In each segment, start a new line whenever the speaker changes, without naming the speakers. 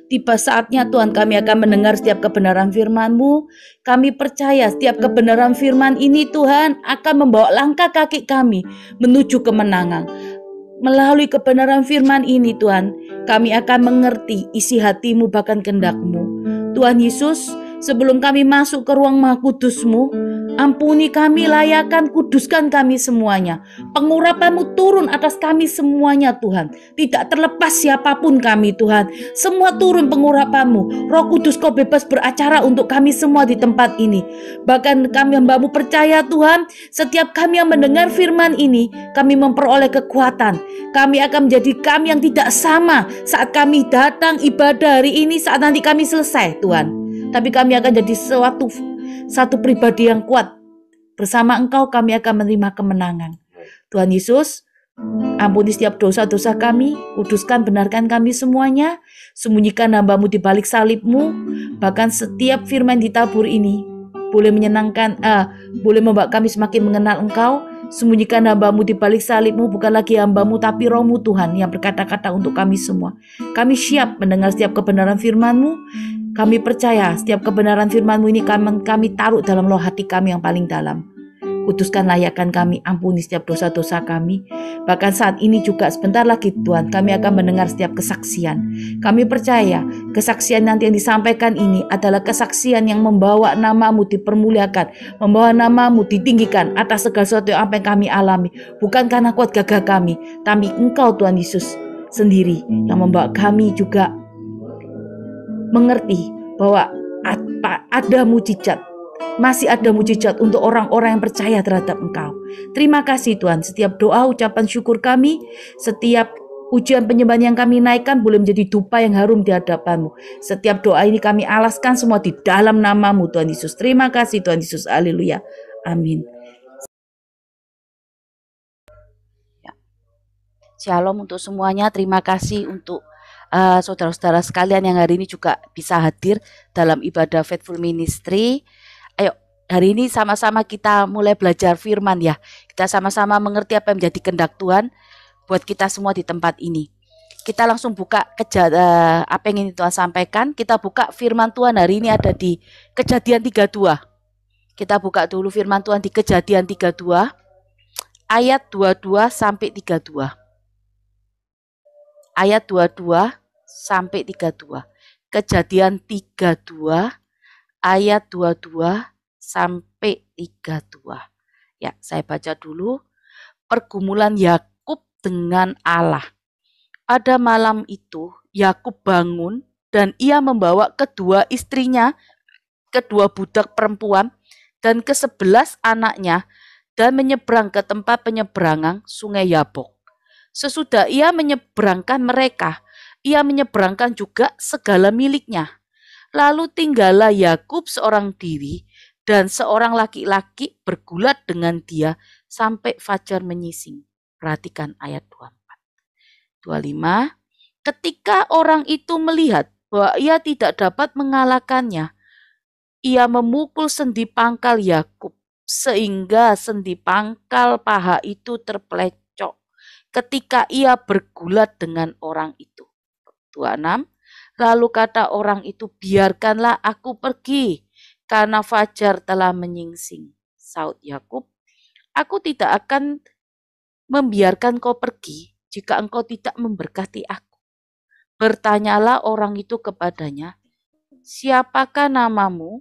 Tiba saatnya Tuhan kami akan mendengar setiap kebenaran firman-Mu. Kami percaya setiap kebenaran firman ini Tuhan akan membawa langkah kaki kami menuju kemenangan. Melalui kebenaran firman ini Tuhan, kami akan mengerti isi hati-Mu bahkan kehendak-Mu. Tuhan Yesus, sebelum kami masuk ke ruang Maha Kudus-Mu, ampuni kami, layakan, kuduskan kami semuanya. Pengurapan-Mu turun atas kami semuanya Tuhan. Tidak terlepas siapapun kami Tuhan. Semua turun pengurapan-Mu. Roh Kudus Kau bebas beracara untuk kami semua di tempat ini. Bahkan kami hamba-Mu percaya Tuhan, setiap kami yang mendengar firman ini, kami memperoleh kekuatan. Kami akan menjadi kami yang tidak sama saat kami datang ibadah hari ini, saat nanti kami selesai Tuhan. Tapi kami akan jadi satu pribadi yang kuat. Bersama Engkau kami akan menerima kemenangan. Tuhan Yesus, ampuni setiap dosa-dosa kami, kuduskan, benarkan kami semuanya, sembunyikan hamba-Mu di balik salib-Mu. Bahkan setiap firman ditabur ini boleh menyenangkan, boleh membuat kami semakin mengenal Engkau. Sembunyikan hamba-Mu di balik salib-Mu, bukan lagi hamba-Mu tapi Roh-Mu Tuhan yang berkata-kata untuk kami semua. Kami siap mendengar setiap kebenaran firman-Mu. Kami percaya setiap kebenaran firman-Mu ini kami taruh dalam loh hati kami yang paling dalam. Kuduskan, layakan kami, ampuni setiap dosa-dosa kami. Bahkan saat ini juga sebentar lagi Tuhan, kami akan mendengar setiap kesaksian. Kami percaya kesaksian nanti yang disampaikan ini adalah kesaksian yang membawa nama-Mu dipermuliakan, membawa nama-Mu ditinggikan atas segala sesuatu yang apa yang kami alami. Bukan karena kuat gagah kami, tapi Engkau Tuhan Yesus sendiri yang membawa kami juga mengerti bahwa ada mujizat, masih ada mujizat untuk orang-orang yang percaya terhadap Engkau. Terima kasih Tuhan, setiap doa, ucapan syukur kami, setiap pujian penyembahan yang kami naikkan boleh menjadi dupa yang harum di hadapan-Mu. Setiap doa ini kami alaskan semua di dalam nama-Mu Tuhan Yesus. Terima kasih Tuhan Yesus, haleluya, amin. Shalom untuk semuanya, terima kasih untuk saudara-saudara sekalian yang hari ini juga bisa hadir dalam ibadah Faithful Ministry. Ayo, hari ini sama-sama kita mulai belajar firman ya. Kita sama-sama mengerti apa yang menjadi kehendak Tuhan buat kita semua di tempat ini. Kita langsung buka apa yang ingin Tuhan sampaikan. Kita buka firman Tuhan hari ini ada di Kejadian 32. Kita buka dulu firman Tuhan di Kejadian 32 ayat 22 sampai 32. Ayat 22 sampai 32. Kejadian 32 ayat 22 sampai 32. Ya, saya baca dulu. Pergumulan Yakub dengan Allah. Pada malam itu Yakub bangun dan ia membawa kedua istrinya, kedua budak perempuan dan ke-11 anaknya dan menyeberang ke tempat penyeberangan Sungai Yabok. Sesudah ia menyeberangkan mereka, ia menyeberangkan juga segala miliknya. Lalu tinggallah Yakub seorang diri dan seorang laki-laki bergulat dengan dia sampai fajar menyising. Perhatikan ayat 24. 25. Ketika orang itu melihat bahwa ia tidak dapat mengalahkannya, ia memukul sendi pangkal Yakub sehingga sendi pangkal paha itu terpelecok ketika ia bergulat dengan orang itu. 26. Lalu kata orang itu, biarkanlah aku pergi, karena fajar telah menyingsing. Saud Yakub, aku tidak akan membiarkan kau pergi, jika engkau tidak memberkati aku. Bertanyalah orang itu kepadanya, siapakah namamu?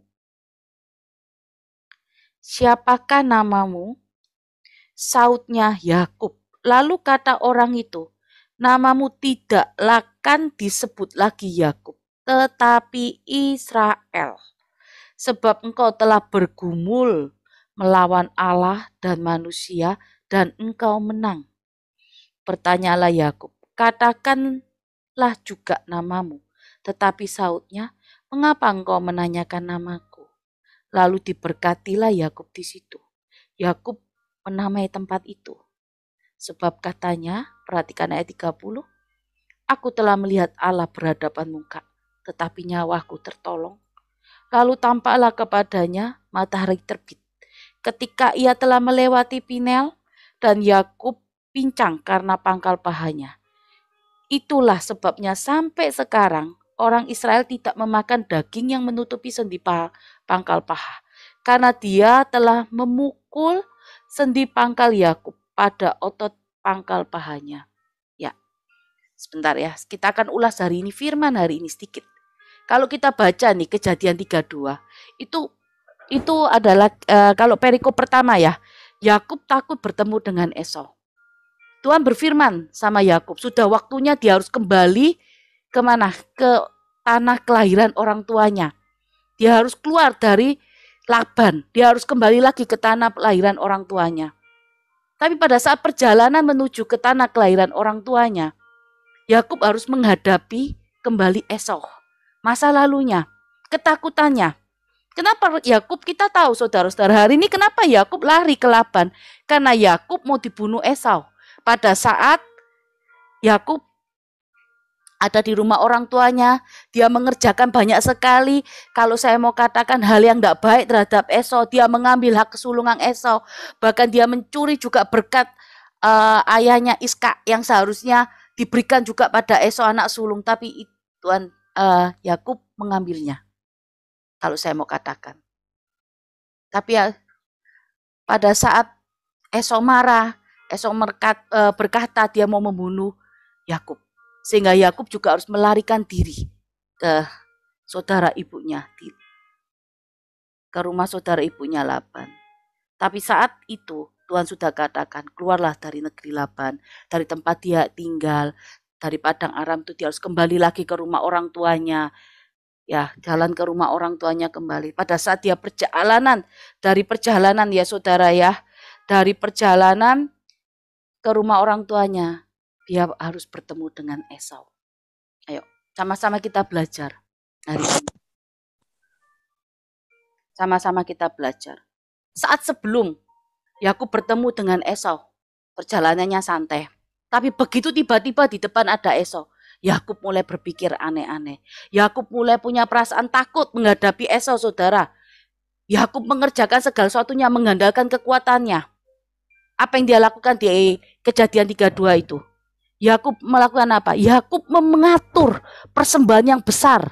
Siapakah namamu? Saudnya Yakub. Lalu kata orang itu, namamu tidaklah kan disebut lagi Yakub, tetapi Israel. Sebab engkau telah bergumul melawan Allah dan manusia dan engkau menang. Bertanyalah Yakub, katakanlah juga namamu. Tetapi saudnya, mengapa engkau menanyakan namaku? Lalu diberkatilah Yakub di situ. Yakub menamai tempat itu. Sebab katanya, perhatikan ayat 30, aku telah melihat Allah berhadapan muka, tetapi nyawaku tertolong. Lalu tampaklah kepadanya matahari terbit. Ketika ia telah melewati Pinel, dan Yakub pincang karena pangkal pahanya. Itulah sebabnya sampai sekarang orang Israel tidak memakan daging yang menutupi sendi pangkal paha, karena dia telah memukul sendi pangkal Yakub pada otot pangkal pahanya. Ya, sebentar ya, kita akan ulas hari ini firman hari ini sedikit. Kalau kita baca nih Kejadian 32, itu adalah kalau perikop pertama ya, Yakub takut bertemu dengan Esau. Tuhan berfirman sama Yakub, sudah waktunya dia harus kembali kemana? Ke tanah kelahiran orang tuanya. Dia harus keluar dari Laban, dia harus kembali lagi ke tanah kelahiran orang tuanya. Tapi pada saat perjalanan menuju ke tanah kelahiran orang tuanya, Yakub harus menghadapi kembali Esau. Masa lalunya, ketakutannya. Kenapa Yakub, kita tahu saudara-saudara hari ini kenapa Yakub lari ke Laban? Karena Yakub mau dibunuh Esau. Pada saat Yakub ada di rumah orang tuanya, dia mengerjakan banyak sekali. Kalau saya mau katakan hal yang tidak baik terhadap Esau, dia mengambil hak kesulungan Esau. Bahkan dia mencuri juga berkat ayahnya Iska yang seharusnya diberikan juga pada Esau anak sulung. Tapi Tuhan Yakub mengambilnya. Kalau saya mau katakan. Tapi ya, pada saat Esau marah, Esau berkata dia mau membunuh Yakub. Sehingga Yakub juga harus melarikan diri ke saudara ibunya, ke rumah saudara ibunya Laban. Tapi saat itu Tuhan sudah katakan, keluarlah dari negeri Laban, dari tempat dia tinggal, dari padang Aram itu dia harus kembali lagi ke rumah orang tuanya. Ya, jalan ke rumah orang tuanya kembali. Pada saat dia dari perjalanan ya saudara ya, dari perjalanan ke rumah orang tuanya, dia harus bertemu dengan Esau. Ayo, sama-sama kita belajar hari ini. Sama-sama kita belajar. Saat sebelum Yakub bertemu dengan Esau, perjalanannya santai. Tapi begitu tiba-tiba di depan ada Esau, Yakub mulai berpikir aneh-aneh. Yakub mulai punya perasaan takut menghadapi Esau, saudara. Yakub mengerjakan segala sesuatunya mengandalkan kekuatannya. Apa yang dia lakukan di Kejadian 32 itu? Yakub melakukan apa? Yakub mengatur persembahan yang besar.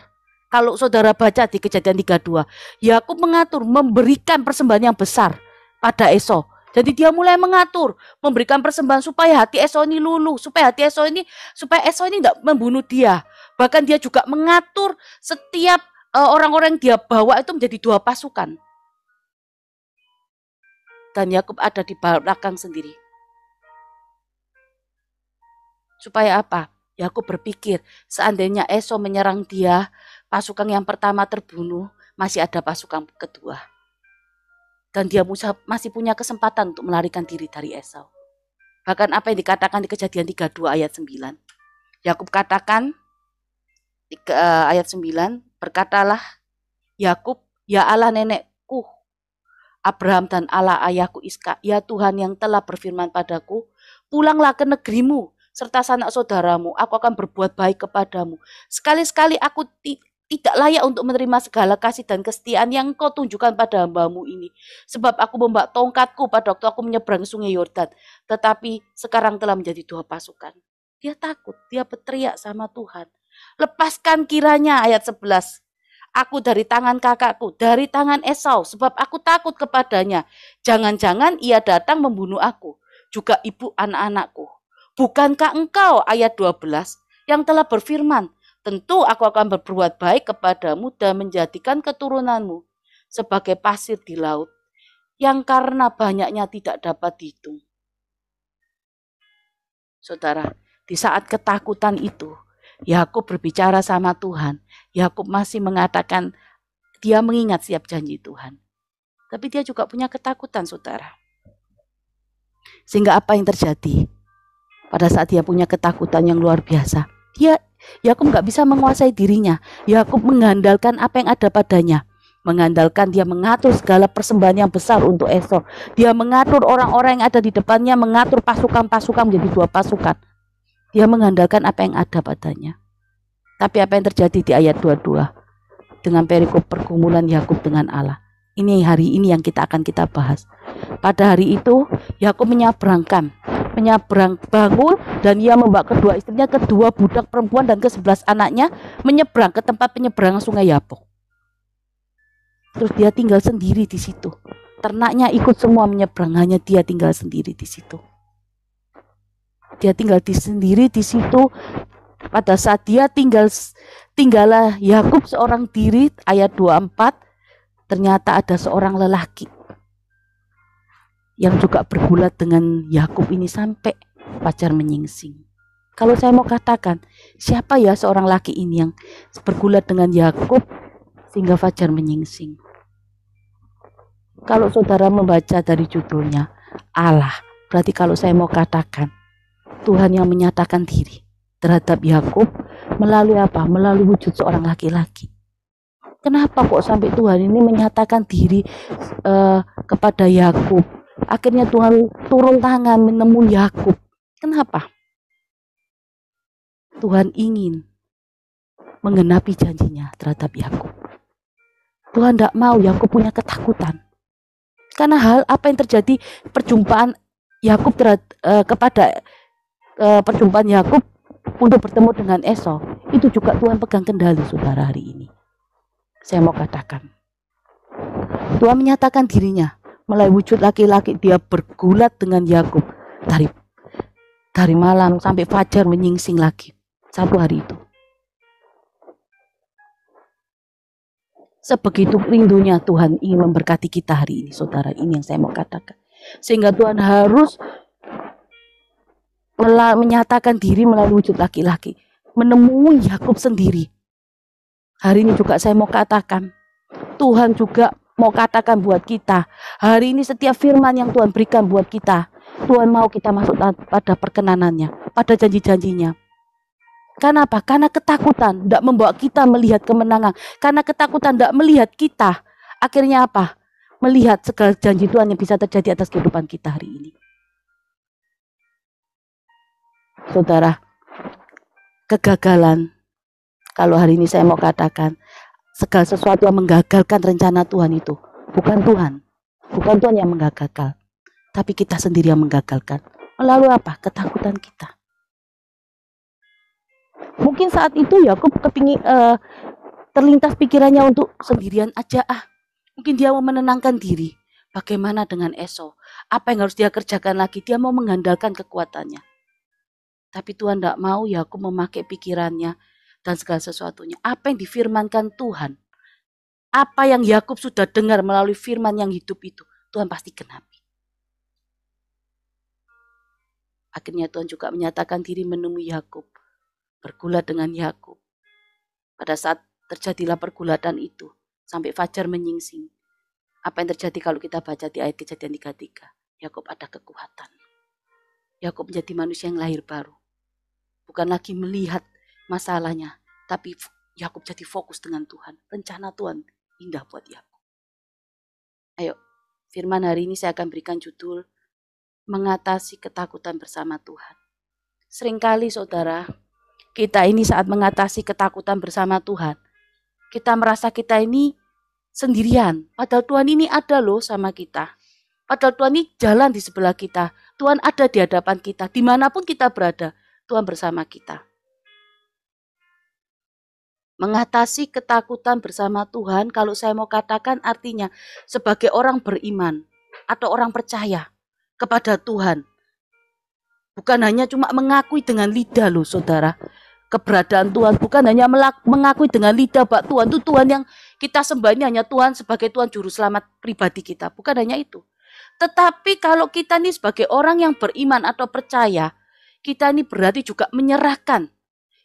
Kalau saudara baca di Kejadian 32, Yakub mengatur memberikan persembahan yang besar pada Esau. Jadi dia mulai mengatur, memberikan persembahan supaya hati Esau ini luluh, supaya Esau ini tidak membunuh dia. Bahkan dia juga mengatur setiap orang-orang yang dia bawa itu menjadi 2 pasukan. Dan Yakub ada di belakang sendiri. Supaya apa? Yakub berpikir, seandainya Esau menyerang dia, pasukan yang pertama terbunuh, masih ada pasukan kedua. Dan dia masih punya kesempatan untuk melarikan diri dari Esau. Bahkan apa yang dikatakan di Kejadian 32 ayat 9. Yakub katakan ayat 9, berkatalah Yakub, ya Allah nenekku Abraham dan Allah ayahku Iska, ya Tuhan yang telah berfirman padaku, pulanglah ke negerimu serta sanak saudaramu, aku akan berbuat baik kepadamu. Sekali-sekali aku tidak layak untuk menerima segala kasih dan kesetiaan yang kau tunjukkan pada hambamu ini. Sebab aku membawa tongkatku pada waktu aku menyeberang sungai Yordan. Tetapi sekarang telah menjadi 2 pasukan. Dia takut, dia berteriak sama Tuhan. Lepaskan kiranya ayat 11. Aku dari tangan kakakku, dari tangan Esau, sebab aku takut kepadanya. Jangan-jangan ia datang membunuh aku, juga ibu anak-anakku. Bukankah engkau ayat 12 yang telah berfirman, tentu aku akan berbuat baik kepadamu dan menjadikan keturunanmu sebagai pasir di laut, yang karena banyaknya tidak dapat dihitung. Saudara, di saat ketakutan itu, Yakub berbicara sama Tuhan. Yakub masih mengatakan dia mengingat setiap janji Tuhan. Tapi dia juga punya ketakutan, saudara. Sehingga apa yang terjadi? Pada saat dia punya ketakutan yang luar biasa, Yakub gak bisa menguasai dirinya. Yakub mengandalkan apa yang ada padanya. Mengandalkan dia mengatur segala persembahan yang besar untuk Esau. Dia mengatur orang-orang yang ada di depannya, mengatur pasukan-pasukan menjadi 2 pasukan. Dia mengandalkan apa yang ada padanya. Tapi apa yang terjadi di ayat 22? Dengan perikop pergumulan Yakub dengan Allah. Ini hari ini yang kita bahas. Pada hari itu Yakub menyeberang bangun, dan ia membawa kedua istrinya, kedua budak perempuan dan ke-11 anaknya menyeberang ke tempat penyeberangan sungai Yabok. Terus dia tinggal sendiri di situ. Ternaknya ikut semua menyeberang, hanya dia tinggal sendiri di situ. Dia tinggal sendiri di situ. Pada saat dia tinggallah Yakub seorang diri, ayat 24, ternyata ada seorang lelaki yang juga bergulat dengan Yakub ini sampai fajar menyingsing. Kalau saya mau katakan, siapa ya seorang laki ini yang bergulat dengan Yakub sehingga fajar menyingsing? Kalau saudara membaca dari judulnya Allah, berarti kalau saya mau katakan Tuhan yang menyatakan diri terhadap Yakub melalui apa? Melalui wujud seorang laki-laki. Kenapa kok sampai Tuhan ini menyatakan diri kepada Yakub? Akhirnya Tuhan turun tangan menemui Yakub. Kenapa? Tuhan ingin menggenapi janjinya terhadap Yakub. Tuhan tidak mau Yakub punya ketakutan. Karena hal apa yang terjadi perjumpaan Yakub kepada perjumpaan Yakub untuk bertemu dengan Esau, itu juga Tuhan pegang kendali saudara hari ini. Saya mau katakan, Tuhan menyatakan dirinya melalui wujud laki-laki. Dia bergulat dengan Yakub dari malam sampai fajar menyingsing lagi satu hari itu. Sebegitu rindunya Tuhan ingin memberkati kita hari ini, saudara. Ini yang saya mau katakan. Sehingga Tuhan harus menyatakan diri melalui wujud laki-laki, menemui Yakub sendiri. Hari ini juga saya mau katakan, Tuhan juga mau katakan buat kita, hari ini setiap firman yang Tuhan berikan buat kita, Tuhan mau kita masuk pada perkenanannya, pada janji-janjinya. Karena apa? Karena ketakutan tidak membawa kita melihat kemenangan. Karena ketakutan tidak melihat kita, akhirnya apa? Melihat segala janji Tuhan yang bisa terjadi atas kehidupan kita hari ini. Saudara, kegagalan, kalau hari ini saya mau katakan, segala sesuatu yang menggagalkan rencana Tuhan itu bukan Tuhan yang menggagalkan, tapi kita sendiri yang menggagalkan. Melalui apa? Ketakutan kita. Mungkin saat itu Yakub terlintas pikirannya untuk sendirian aja Mungkin dia mau menenangkan diri. Bagaimana dengan Esau? Apa yang harus dia kerjakan lagi? Dia mau mengandalkan kekuatannya. Tapi Tuhan tidak mau Yakub memakai pikirannya dan segala sesuatunya. Apa yang difirmankan Tuhan, apa yang Yakub sudah dengar melalui firman yang hidup itu, Tuhan pasti genapi. Akhirnya Tuhan juga menyatakan diri menemui Yakub, bergulat dengan Yakub. Pada saat terjadilah pergulatan itu, sampai fajar menyingsing. Apa yang terjadi kalau kita baca di ayat Kejadian 33? Yakub ada kekuatan. Yakub menjadi manusia yang lahir baru. Bukan lagi melihat masalahnya, tapi Yakub jadi fokus dengan Tuhan. Rencana Tuhan indah buat Yakub. Ayo, firman hari ini saya akan berikan judul mengatasi ketakutan bersama Tuhan. Seringkali saudara, kita ini saat mengatasi ketakutan bersama Tuhan, kita merasa kita ini sendirian. Padahal Tuhan ini ada loh sama kita. Padahal Tuhan ini jalan di sebelah kita. Tuhan ada di hadapan kita. Dimanapun kita berada, Tuhan bersama kita. Mengatasi ketakutan bersama Tuhan, kalau saya mau katakan artinya sebagai orang beriman atau orang percaya kepada Tuhan. Bukan hanya cuma mengakui dengan lidah loh saudara. Keberadaan Tuhan bukan hanya mengakui dengan lidah bahwa Tuhan itu Tuhan yang kita sembah, ini hanya Tuhan sebagai Tuhan Juru Selamat pribadi kita. Bukan hanya itu. Tetapi kalau kita ini sebagai orang yang beriman atau percaya, kita ini berarti juga menyerahkan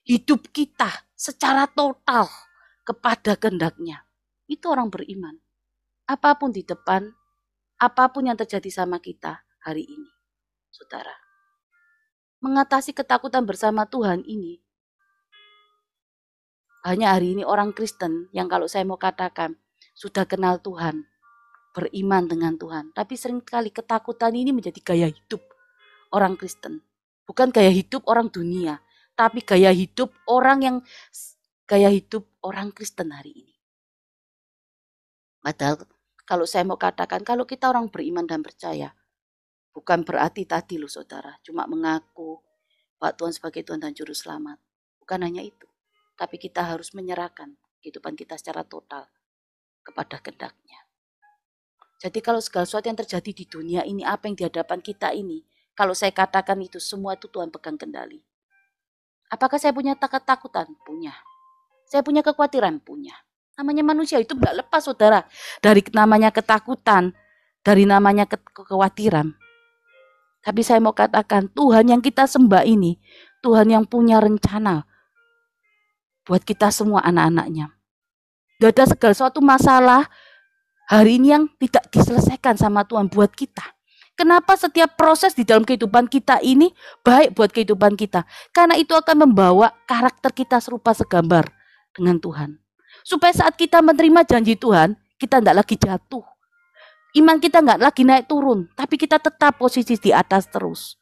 hidup kita secara total kepada kehendak-Nya. Itu orang beriman. Apapun di depan, apapun yang terjadi sama kita hari ini, saudara. Mengatasi ketakutan bersama Tuhan ini, banyak hari ini orang Kristen yang kalau saya mau katakan sudah kenal Tuhan, beriman dengan Tuhan, tapi seringkali ketakutan ini menjadi gaya hidup orang Kristen. Bukan gaya hidup orang dunia, tapi gaya hidup orang Kristen hari ini. Padahal Kalau saya mau katakan, kalau kita orang beriman dan percaya, bukan berarti tadi loh saudara, cuma mengaku Pak Tuhan sebagai Tuhan dan Juru Selamat. Bukan hanya itu, tapi kita harus menyerahkan kehidupan kita secara total kepada kehendak-Nya. Jadi kalau segala sesuatu yang terjadi di dunia ini, apa yang di hadapan kita ini, kalau saya katakan itu, semua itu Tuhan pegang kendali. Apakah saya punya ketakutan? Punya. Saya punya kekhawatiran? Punya. Namanya manusia itu gak lepas saudara. Dari namanya ketakutan, dari namanya kekhawatiran. Tapi saya mau katakan, Tuhan yang kita sembah ini, Tuhan yang punya rencana buat kita semua anak-anaknya. Gak ada segala suatu masalah hari ini yang tidak diselesaikan sama Tuhan buat kita. Kenapa setiap proses di dalam kehidupan kita ini baik buat kehidupan kita? Karena itu akan membawa karakter kita serupa segambar dengan Tuhan. Supaya saat kita menerima janji Tuhan, kita tidak lagi jatuh. Iman kita nggak lagi naik turun, tapi kita tetap posisi di atas terus.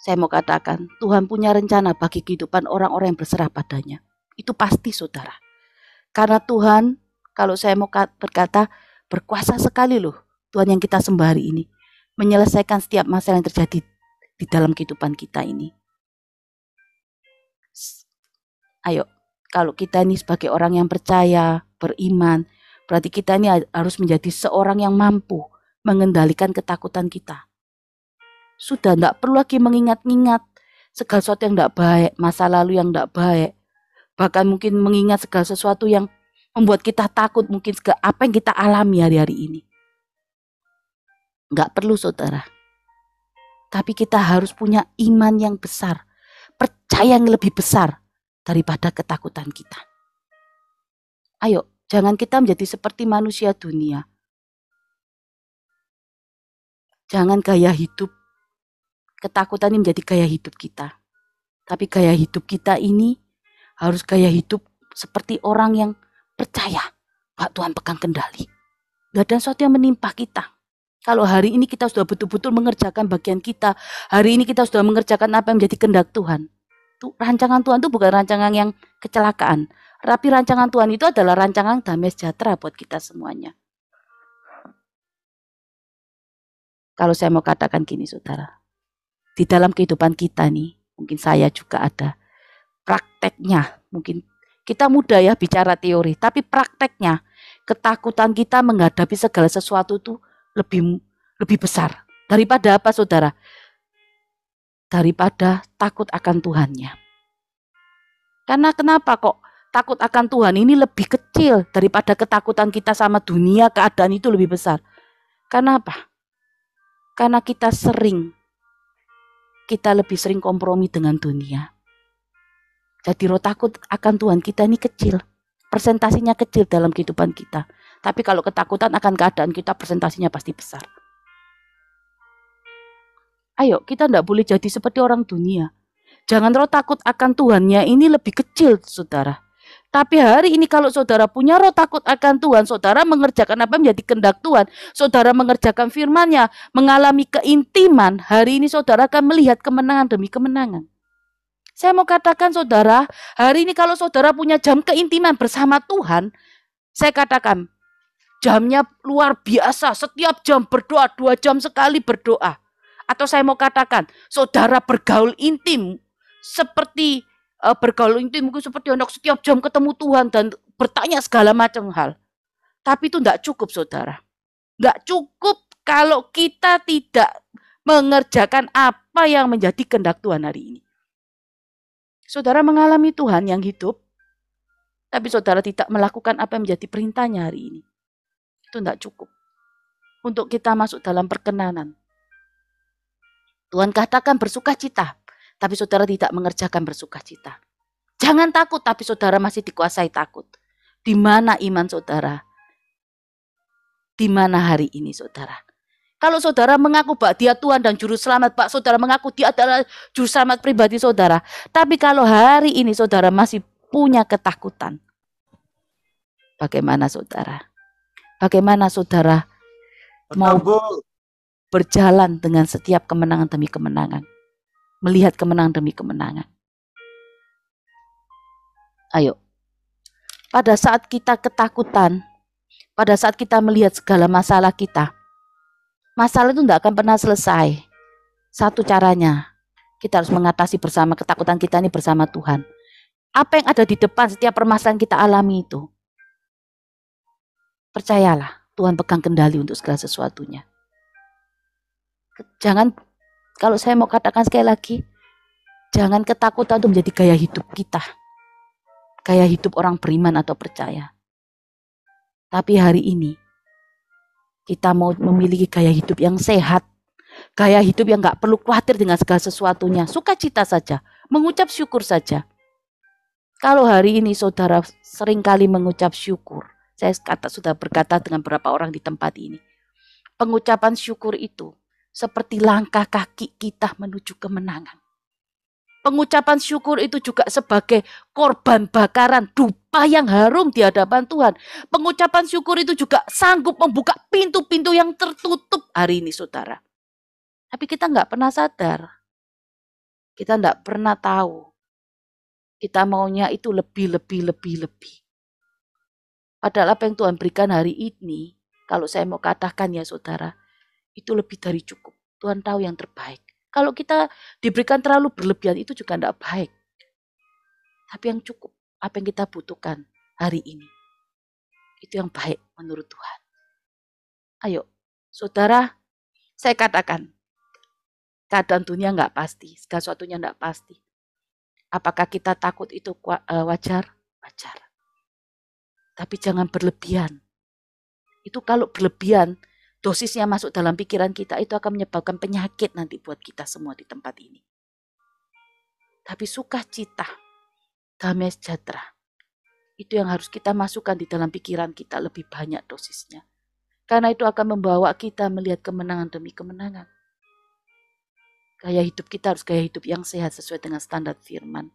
Saya mau katakan, Tuhan punya rencana bagi kehidupan orang-orang yang berserah padanya. Itu pasti saudara. Karena Tuhan, kalau saya mau berkata, berkuasa sekali loh Tuhan yang kita sembah hari ini. Menyelesaikan setiap masalah yang terjadi di dalam kehidupan kita ini. Ayo, kalau kita ini sebagai orang yang percaya, beriman, berarti kita ini harus menjadi seorang yang mampu mengendalikan ketakutan kita. Sudah tidak perlu lagi mengingat-ingat segala sesuatu yang tidak baik, masa lalu yang tidak baik. Bahkan mungkin mengingat segala sesuatu yang membuat kita takut, mungkin segala apa yang kita alami hari-hari ini. Nggak perlu saudara. Tapi kita harus punya iman yang besar, percaya yang lebih besar daripada ketakutan kita. Ayo, jangan kita menjadi seperti manusia dunia. Jangan gaya hidup, ketakutan ini menjadi gaya hidup kita. Tapi gaya hidup kita ini harus gaya hidup seperti orang yang percaya Pak Tuhan pegang kendali. Gak ada sesuatu yang menimpa kita. Kalau hari ini kita sudah betul-betul mengerjakan bagian kita, hari ini kita sudah mengerjakan apa yang menjadi kehendak Tuhan. Rancangan Tuhan itu bukan rancangan yang kecelakaan. Tapi rancangan Tuhan itu adalah rancangan damai sejahtera buat kita semuanya. Kalau saya mau katakan gini saudara. Di dalam kehidupan kita nih, mungkin saya juga ada. Prakteknya, mungkin kita mudah ya bicara teori. Tapi prakteknya, ketakutan kita menghadapi segala sesuatu itu lebih besar. Daripada apa saudara? Daripada takut akan Tuhannya. Karena kenapa kok takut akan Tuhan ini lebih kecil daripada ketakutan kita sama dunia, keadaan itu lebih besar. Karena apa? Karena kita lebih sering kompromi dengan dunia. Jadi roh takut akan Tuhan kita ini kecil. Persentasinya kecil dalam kehidupan kita. Tapi kalau ketakutan akan keadaan kita, persentasinya pasti besar. Ayo, kita tidak boleh jadi seperti orang dunia. Jangan roh takut akan Tuhannya ini lebih kecil, saudara. Tapi hari ini kalau saudara punya roh takut akan Tuhan, saudara mengerjakan apa menjadi kehendak Tuhan, saudara mengerjakan firman-Nya, mengalami keintiman, hari ini saudara akan melihat kemenangan demi kemenangan. Saya mau katakan saudara, hari ini kalau saudara punya jam keintiman bersama Tuhan, saya katakan, jamnya luar biasa, setiap jam berdoa, 2 jam sekali berdoa. Atau saya mau katakan, saudara bergaul intim, seperti bergaul intim mungkin seperti anak setiap jam ketemu Tuhan dan bertanya segala macam hal. Tapi itu tidak cukup saudara. Tidak cukup kalau kita tidak mengerjakan apa yang menjadi kehendak Tuhan hari ini. Saudara mengalami Tuhan yang hidup, tapi saudara tidak melakukan apa yang menjadi perintahnya hari ini. Itu tidak cukup untuk kita masuk dalam perkenanan. Tuhan katakan bersukacita, tapi saudara tidak mengerjakan bersukacita. Jangan takut, tapi saudara masih dikuasai takut. Di mana iman saudara? Di mana hari ini saudara? Kalau saudara mengaku bahwa dia Tuhan dan Juru Selamat, Pak, saudara mengaku dia adalah Juru Selamat pribadi saudara. Tapi kalau hari ini saudara masih punya ketakutan, bagaimana saudara? Bagaimana saudara mau berjalan dengan setiap kemenangan demi kemenangan? Melihat kemenangan demi kemenangan. Ayo, pada saat kita ketakutan, pada saat kita melihat segala masalah kita, masalah itu tidak akan pernah selesai. Satu caranya, kita harus mengatasi bersama ketakutan kita ini bersama Tuhan. Apa yang ada di depan setiap permasalahan kita alami itu, percayalah, Tuhan pegang kendali untuk segala sesuatunya. Jangan, kalau saya mau katakan sekali lagi, jangan ketakutan itu menjadi gaya hidup kita. Gaya hidup orang beriman atau percaya. Tapi hari ini, kita mau memiliki gaya hidup yang sehat. Gaya hidup yang gak perlu khawatir dengan segala sesuatunya. Sukacita saja, mengucap syukur saja. Kalau hari ini saudara seringkali mengucap syukur, saya sudah berkata dengan beberapa orang di tempat ini. Pengucapan syukur itu seperti langkah kaki kita menuju kemenangan. Pengucapan syukur itu juga sebagai korban bakaran dupa yang harum di hadapan Tuhan. Pengucapan syukur itu juga sanggup membuka pintu-pintu yang tertutup hari ini saudara. Tapi kita nggak pernah sadar. Kita nggak pernah tahu. Kita maunya itu lebih. Padahal apa yang Tuhan berikan hari ini, kalau saya mau katakan ya saudara, itu lebih dari cukup. Tuhan tahu yang terbaik. Kalau kita diberikan terlalu berlebihan itu juga tidak baik. Tapi yang cukup, apa yang kita butuhkan hari ini, itu yang baik menurut Tuhan. Ayo, saudara, saya katakan, keadaan dunia nggak pasti, segala sesuatunya nggak pasti. Apakah kita takut itu wajar? Wajar. Tapi jangan berlebihan. Itu kalau berlebihan, dosisnya masuk dalam pikiran kita, itu akan menyebabkan penyakit nanti buat kita semua di tempat ini. Tapi sukacita, damai sejahtera, itu yang harus kita masukkan di dalam pikiran kita lebih banyak dosisnya. Karena itu akan membawa kita melihat kemenangan demi kemenangan. Gaya hidup kita harus gaya hidup yang sehat sesuai dengan standar firman.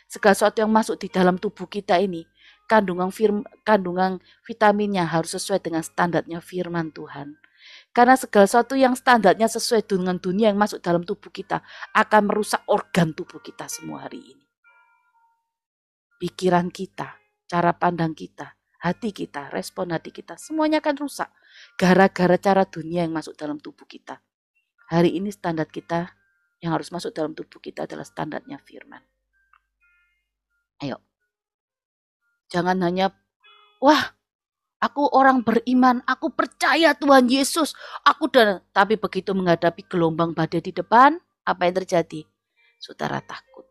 Segala sesuatu yang masuk di dalam tubuh kita ini, kandungan vitaminnya harus sesuai dengan standarnya firman Tuhan. Karena segala sesuatu yang standarnya sesuai dengan dunia yang masuk dalam tubuh kita akan merusak organ tubuh kita semua hari ini. Pikiran kita, cara pandang kita, hati kita, respon hati kita, semuanya akan rusak. Gara-gara cara dunia yang masuk dalam tubuh kita. Hari ini standar kita yang harus masuk dalam tubuh kita adalah standarnya firman. Ayo. Jangan hanya, wah, aku orang beriman, aku percaya Tuhan Yesus, tapi begitu menghadapi gelombang badai di depan, apa yang terjadi? Saudara takut.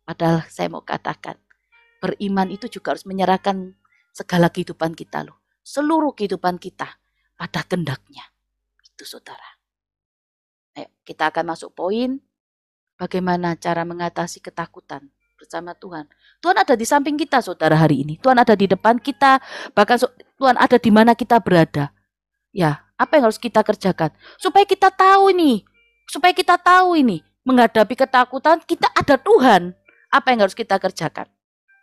Padahal saya mau katakan, beriman itu juga harus menyerahkan segala kehidupan kita loh. Seluruh kehidupan kita pada kehendaknya. Itu saudara. Ayo, kita akan masuk poin, bagaimana cara mengatasi ketakutan bersama Tuhan. Tuhan ada di samping kita saudara hari ini. Tuhan ada di depan kita. Bahkan Tuhan ada di mana kita berada. Ya, apa yang harus kita kerjakan? Supaya kita tahu ini. Menghadapi ketakutan, kita ada Tuhan. Apa yang harus kita kerjakan?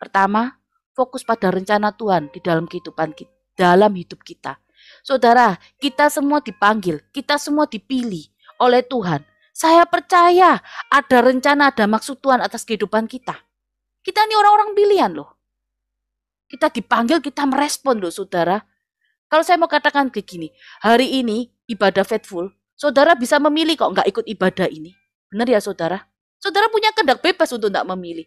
Pertama, fokus pada rencana Tuhan di dalam kehidupan kita, dalam hidup kita. Saudara, kita semua dipanggil, kita semua dipilih oleh Tuhan. Saya percaya ada rencana, ada maksud Tuhan atas kehidupan kita. Kita ini orang-orang pilihan loh. Kita dipanggil, kita merespon loh saudara. Kalau saya mau katakan begini, hari ini ibadah faithful, saudara bisa memilih kok nggak ikut ibadah ini. Benar ya saudara? Saudara punya kehendak bebas untuk nggak memilih.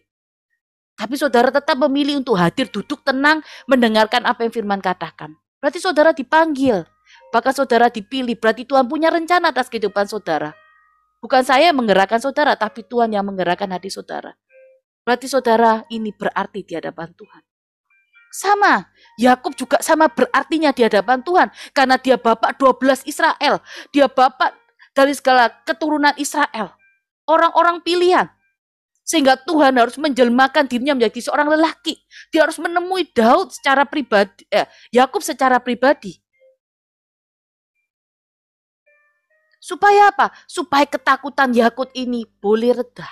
Tapi saudara tetap memilih untuk hadir, duduk tenang, mendengarkan apa yang firman katakan. Berarti saudara dipanggil. Bahkan saudara dipilih, berarti Tuhan punya rencana atas kehidupan saudara. Bukan saya yang menggerakkan saudara, tapi Tuhan yang menggerakkan hati saudara. Berarti saudara ini berarti di hadapan Tuhan. Sama, Yakub juga sama berartinya di hadapan Tuhan. Karena dia bapak 12 Israel. Dia bapak dari segala keturunan Israel. Orang-orang pilihan. Sehingga Tuhan harus menjelmakan dirinya menjadi seorang lelaki. Dia harus menemui Daud secara pribadi, Yakub secara pribadi. Supaya apa? Supaya ketakutan Yakub ini boleh reda.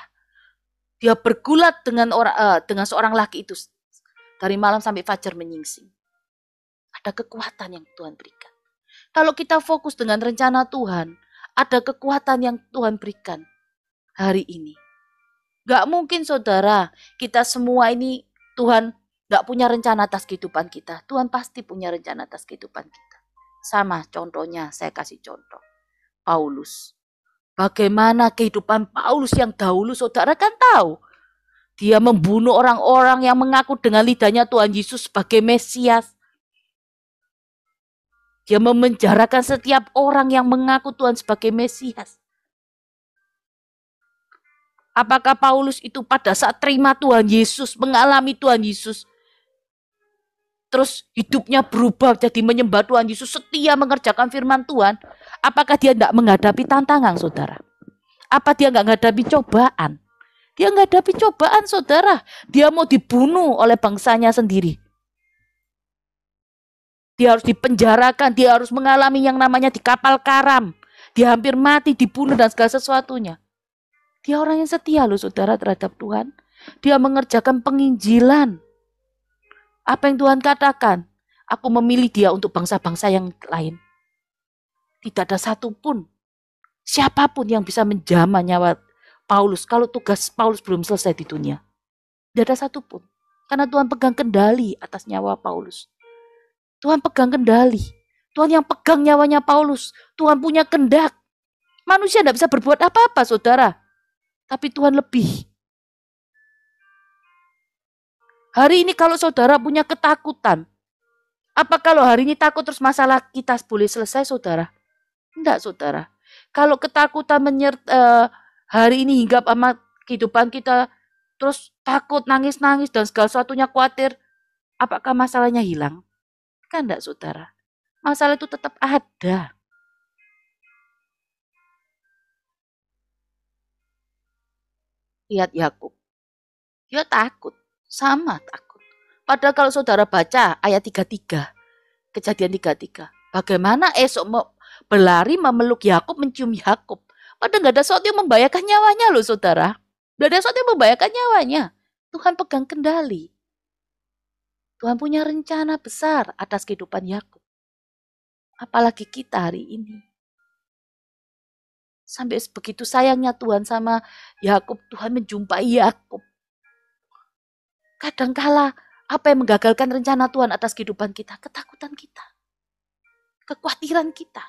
Dia bergulat dengan seorang laki itu dari malam sampai fajar menyingsing. Ada kekuatan yang Tuhan berikan. Kalau kita fokus dengan rencana Tuhan, ada kekuatan yang Tuhan berikan hari ini. Gak mungkin saudara, kita semua ini Tuhan nggak punya rencana atas kehidupan kita, Tuhan pasti punya rencana atas kehidupan kita. Sama contohnya, saya kasih contoh. Paulus. Bagaimana kehidupan Paulus yang dahulu, saudara kan tahu. Dia membunuh orang-orang yang mengaku dengan lidahnya Tuhan Yesus sebagai Mesias. Dia memenjarakan setiap orang yang mengaku Tuhan sebagai Mesias. Apakah Paulus itu pada saat terima Tuhan Yesus, mengalami Tuhan Yesus, terus hidupnya berubah jadi menyembah Tuhan Yesus, setia mengerjakan firman Tuhan? Apakah dia tidak menghadapi tantangan, saudara? Apa dia nggak menghadapi cobaan? Dia menghadapi cobaan, saudara. Dia mau dibunuh oleh bangsanya sendiri. Dia harus dipenjarakan, dia harus mengalami yang namanya di kapal karam. Dia hampir mati, dibunuh dan segala sesuatunya. Dia orang yang setia loh, saudara, terhadap Tuhan. Dia mengerjakan penginjilan. Apa yang Tuhan katakan? Aku memilih dia untuk bangsa-bangsa yang lain. Tidak ada satupun, siapapun yang bisa menjamah nyawa Paulus kalau tugas Paulus belum selesai di dunia. Tidak ada satupun. Karena Tuhan pegang kendali atas nyawa Paulus. Tuhan pegang kendali. Tuhan yang pegang nyawanya Paulus. Tuhan punya kehendak. Manusia tidak bisa berbuat apa-apa, saudara. Tapi Tuhan lebih. Hari ini kalau saudara punya ketakutan, apa kalau hari ini takut terus masalah kita boleh selesai, saudara? Tidak, saudara. Kalau ketakutan hari ini hingga sama kehidupan kita, terus takut, nangis-nangis, dan segala sesuatunya khawatir, apakah masalahnya hilang? Kan tidak, saudara. Masalah itu tetap ada. Lihat Yakub. Dia takut. Sama takut. Padahal kalau saudara baca ayat 33, Kejadian 33, bagaimana esok berlari memeluk Yakub, mencium Yakub. Padahal nggak ada sesuatu yang membahayakan nyawanya loh, saudara. Nggak ada sesuatu yang membahayakan nyawanya. Tuhan pegang kendali. Tuhan punya rencana besar atas kehidupan Yakub. Apalagi kita hari ini. Sampai begitu sayangnya Tuhan sama Yakub, Tuhan menjumpai Yakub. Kadangkala apa yang menggagalkan rencana Tuhan atas kehidupan kita? Ketakutan kita. Kekhawatiran kita.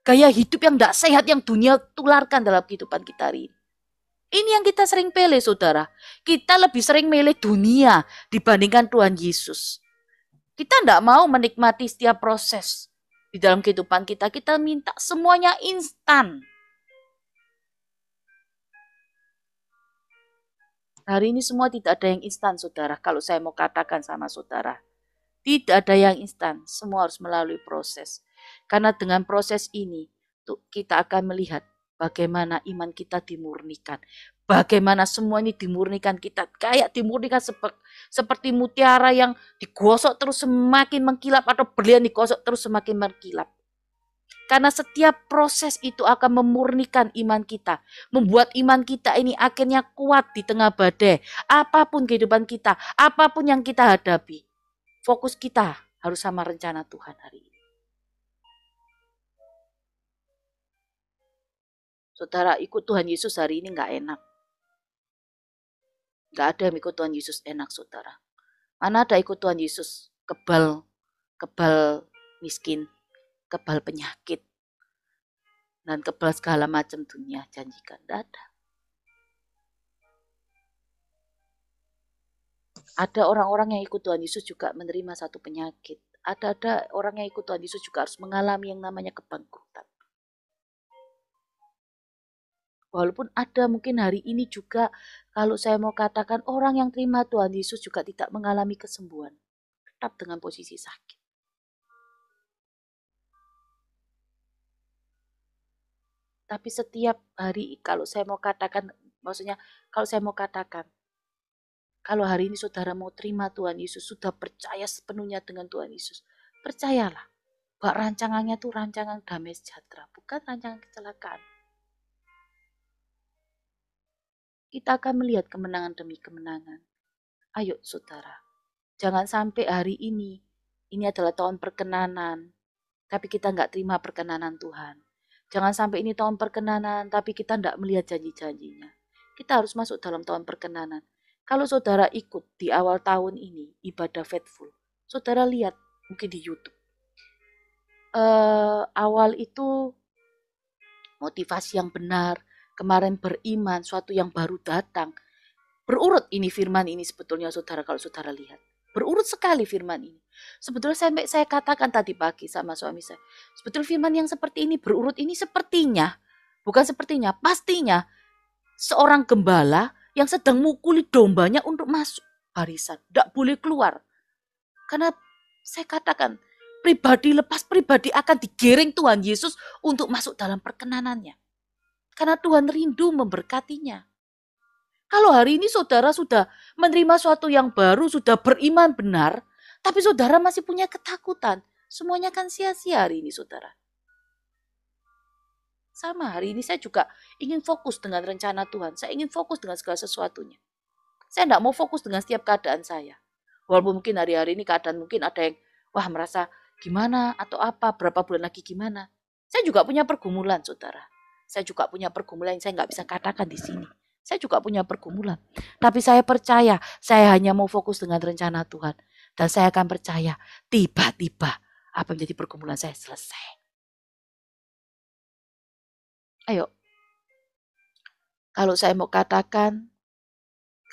Gaya hidup yang tidak sehat yang dunia tularkan dalam kehidupan kita hari ini. Ini yang kita sering pilih, saudara. Kita lebih sering milih dunia dibandingkan Tuhan Yesus. Kita tidak mau menikmati setiap proses di dalam kehidupan kita. Kita minta semuanya instan. Hari ini semua tidak ada yang instan, saudara. Kalau saya mau katakan sama saudara, tidak ada yang instan. Semua harus melalui proses. Karena dengan proses ini, kita akan melihat bagaimana iman kita dimurnikan. Bagaimana semua ini dimurnikan, kita kayak dimurnikan seperti mutiara yang digosok terus semakin mengkilap, atau berlian digosok terus semakin mengkilap. Karena setiap proses itu akan memurnikan iman kita. Membuat iman kita ini akhirnya kuat di tengah badai. Apapun kehidupan kita, apapun yang kita hadapi. Fokus kita harus sama rencana Tuhan hari ini. Saudara, ikut Tuhan Yesus hari ini gak enak. Gak ada yang ikut Tuhan Yesus enak, saudara. Mana ada ikut Tuhan Yesus kebal miskin, kebal penyakit, dan kebal segala macam dunia janjikan. Tidak ada. Ada orang-orang yang ikut Tuhan Yesus juga menerima satu penyakit. Ada orang yang ikut Tuhan Yesus juga harus mengalami yang namanya kebangkrutan. Walaupun ada mungkin hari ini juga, kalau saya mau katakan, orang yang terima Tuhan Yesus juga tidak mengalami kesembuhan. Tetap dengan posisi sakit. Tapi setiap hari, kalau saya mau katakan, kalau hari ini saudara mau terima Tuhan Yesus, sudah percaya sepenuhnya dengan Tuhan Yesus, percayalah bahwa rancangannya itu rancangan damai sejahtera, bukan rancangan kecelakaan. Kita akan melihat kemenangan demi kemenangan. Ayo saudara, jangan sampai hari ini adalah tahun perkenanan, tapi kita nggak terima perkenanan Tuhan. Jangan sampai ini tahun perkenanan, tapi kita tidak melihat janji-janjinya. Kita harus masuk dalam tahun perkenanan. Kalau saudara ikut di awal tahun ini ibadah faithful, saudara lihat mungkin di YouTube. Awal itu motivasi yang benar, kemarin beriman, suatu yang baru datang. Berurut ini firman ini sebetulnya saudara kalau saudara lihat. Berurut sekali firman ini. Sebetulnya saya katakan tadi pagi sama suami saya. Sebetulnya firman yang seperti ini berurut ini sepertinya, bukan sepertinya, pastinya seorang gembala yang sedang mukuli dombanya untuk masuk barisan. Tidak boleh keluar. Karena saya katakan, pribadi lepas pribadi akan digiring Tuhan Yesus untuk masuk dalam perkenanannya. Karena Tuhan rindu memberkatinya. Kalau hari ini saudara sudah menerima suatu yang baru, sudah beriman benar, tapi saudara masih punya ketakutan, semuanya kan sia-sia hari ini saudara. Sama hari ini saya juga ingin fokus dengan rencana Tuhan. Saya ingin fokus dengan segala sesuatunya. Saya tidak mau fokus dengan setiap keadaan saya. Walaupun mungkin hari-hari ini keadaan mungkin ada yang wah merasa gimana atau apa, berapa bulan lagi gimana. Saya juga punya pergumulan saudara. Saya juga punya pergumulan yang saya nggak bisa katakan di sini. Saya juga punya pergumulan. Tapi saya percaya saya hanya mau fokus dengan rencana Tuhan. Dan saya akan percaya tiba-tiba apa yang menjadi pergumulan saya selesai. Ayo, kalau saya mau katakan,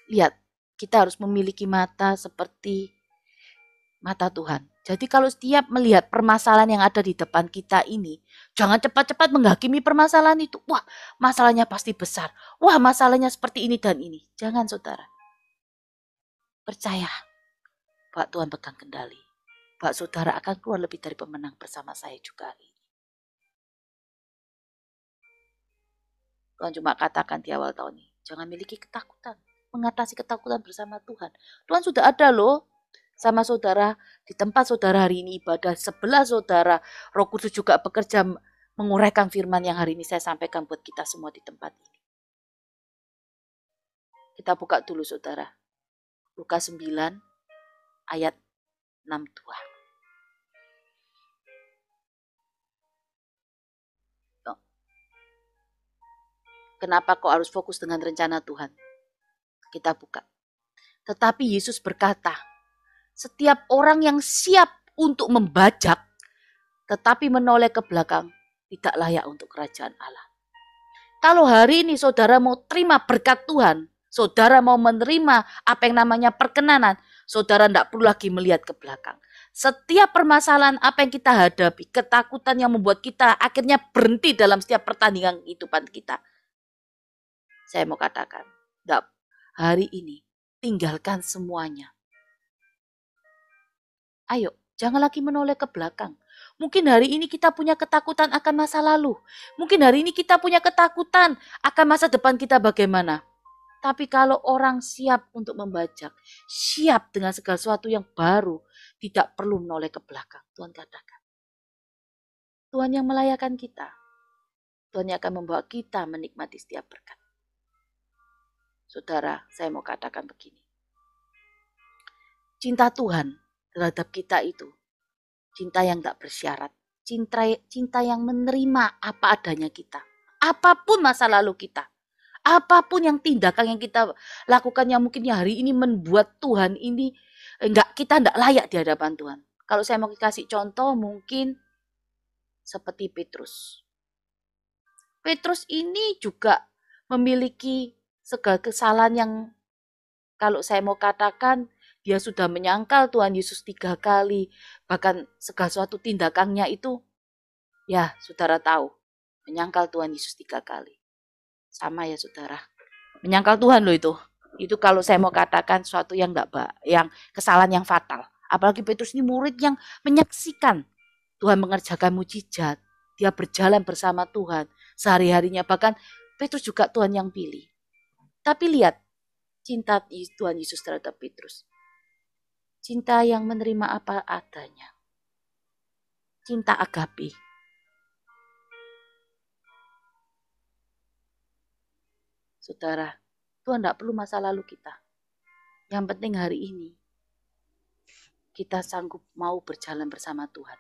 lihat, kita harus memiliki mata seperti mata Tuhan. Jadi kalau setiap melihat permasalahan yang ada di depan kita ini, jangan cepat-cepat menghakimi permasalahan itu. Wah, masalahnya pasti besar. Wah, masalahnya seperti ini dan ini. Jangan saudara. Percaya bahwa Tuhan pegang kendali. Bahwa saudara akan keluar lebih dari pemenang bersama saya juga hari ini. Tuhan cuma katakan di awal tahun ini, jangan miliki ketakutan. Mengatasi ketakutan bersama Tuhan. Tuhan sudah ada loh sama saudara. Di tempat saudara hari ini ibadah, sebelah saudara, Roh Kudus juga bekerja menguraikan firman yang hari ini saya sampaikan buat kita semua di tempat ini. Kita buka dulu saudara. Lukas 9 ayat 62. Kenapa kau harus fokus dengan rencana Tuhan? Kita buka. Tetapi Yesus berkata, setiap orang yang siap untuk membajak, tetapi menoleh ke belakang, tidak layak untuk kerajaan Allah. Kalau hari ini saudara mau terima berkat Tuhan, saudara mau menerima apa yang namanya perkenanan, saudara tidak perlu lagi melihat ke belakang. Setiap permasalahan apa yang kita hadapi, ketakutan yang membuat kita akhirnya berhenti dalam setiap pertandingan kehidupan kita. Saya mau katakan, hari ini tinggalkan semuanya. Ayo, jangan lagi menoleh ke belakang. Mungkin hari ini kita punya ketakutan akan masa lalu. Mungkin hari ini kita punya ketakutan akan masa depan kita bagaimana. Tapi kalau orang siap untuk membajak, siap dengan segala sesuatu yang baru, tidak perlu menoleh ke belakang. Tuhan katakan. Tuhan yang melayakan kita. Tuhan yang akan membawa kita menikmati setiap berkat. Saudara, saya mau katakan begini. Cinta Tuhan terhadap kita itu cinta yang tak bersyarat. Cinta yang menerima apa adanya kita. Apapun masa lalu kita. Apapun yang tindakan yang kita lakukan yang mungkin hari ini membuat Tuhan ini kita enggak layak di hadapan Tuhan. Kalau saya mau kasih contoh mungkin seperti Petrus. Petrus ini juga memiliki segala kesalahan yang kalau saya mau katakan dia sudah menyangkal Tuhan Yesus 3 kali. Bahkan segala suatu tindakannya itu ya saudara tahu. Menyangkal Tuhan Yesus 3 kali. Sama ya saudara. Menyangkal Tuhan loh itu. Itu kalau saya mau katakan suatu yang yang kesalahan yang fatal. Apalagi Petrus ini murid yang menyaksikan Tuhan mengerjakan mujizat. Dia berjalan bersama Tuhan sehari-harinya. Bahkan Petrus juga Tuhan yang pilih. Tapi lihat cinta Tuhan Yesus terhadap Petrus. Cinta yang menerima apa adanya. Cinta agape. Saudara, Tuhan tidak perlu masa lalu kita. Yang penting hari ini, kita sanggup mau berjalan bersama Tuhan.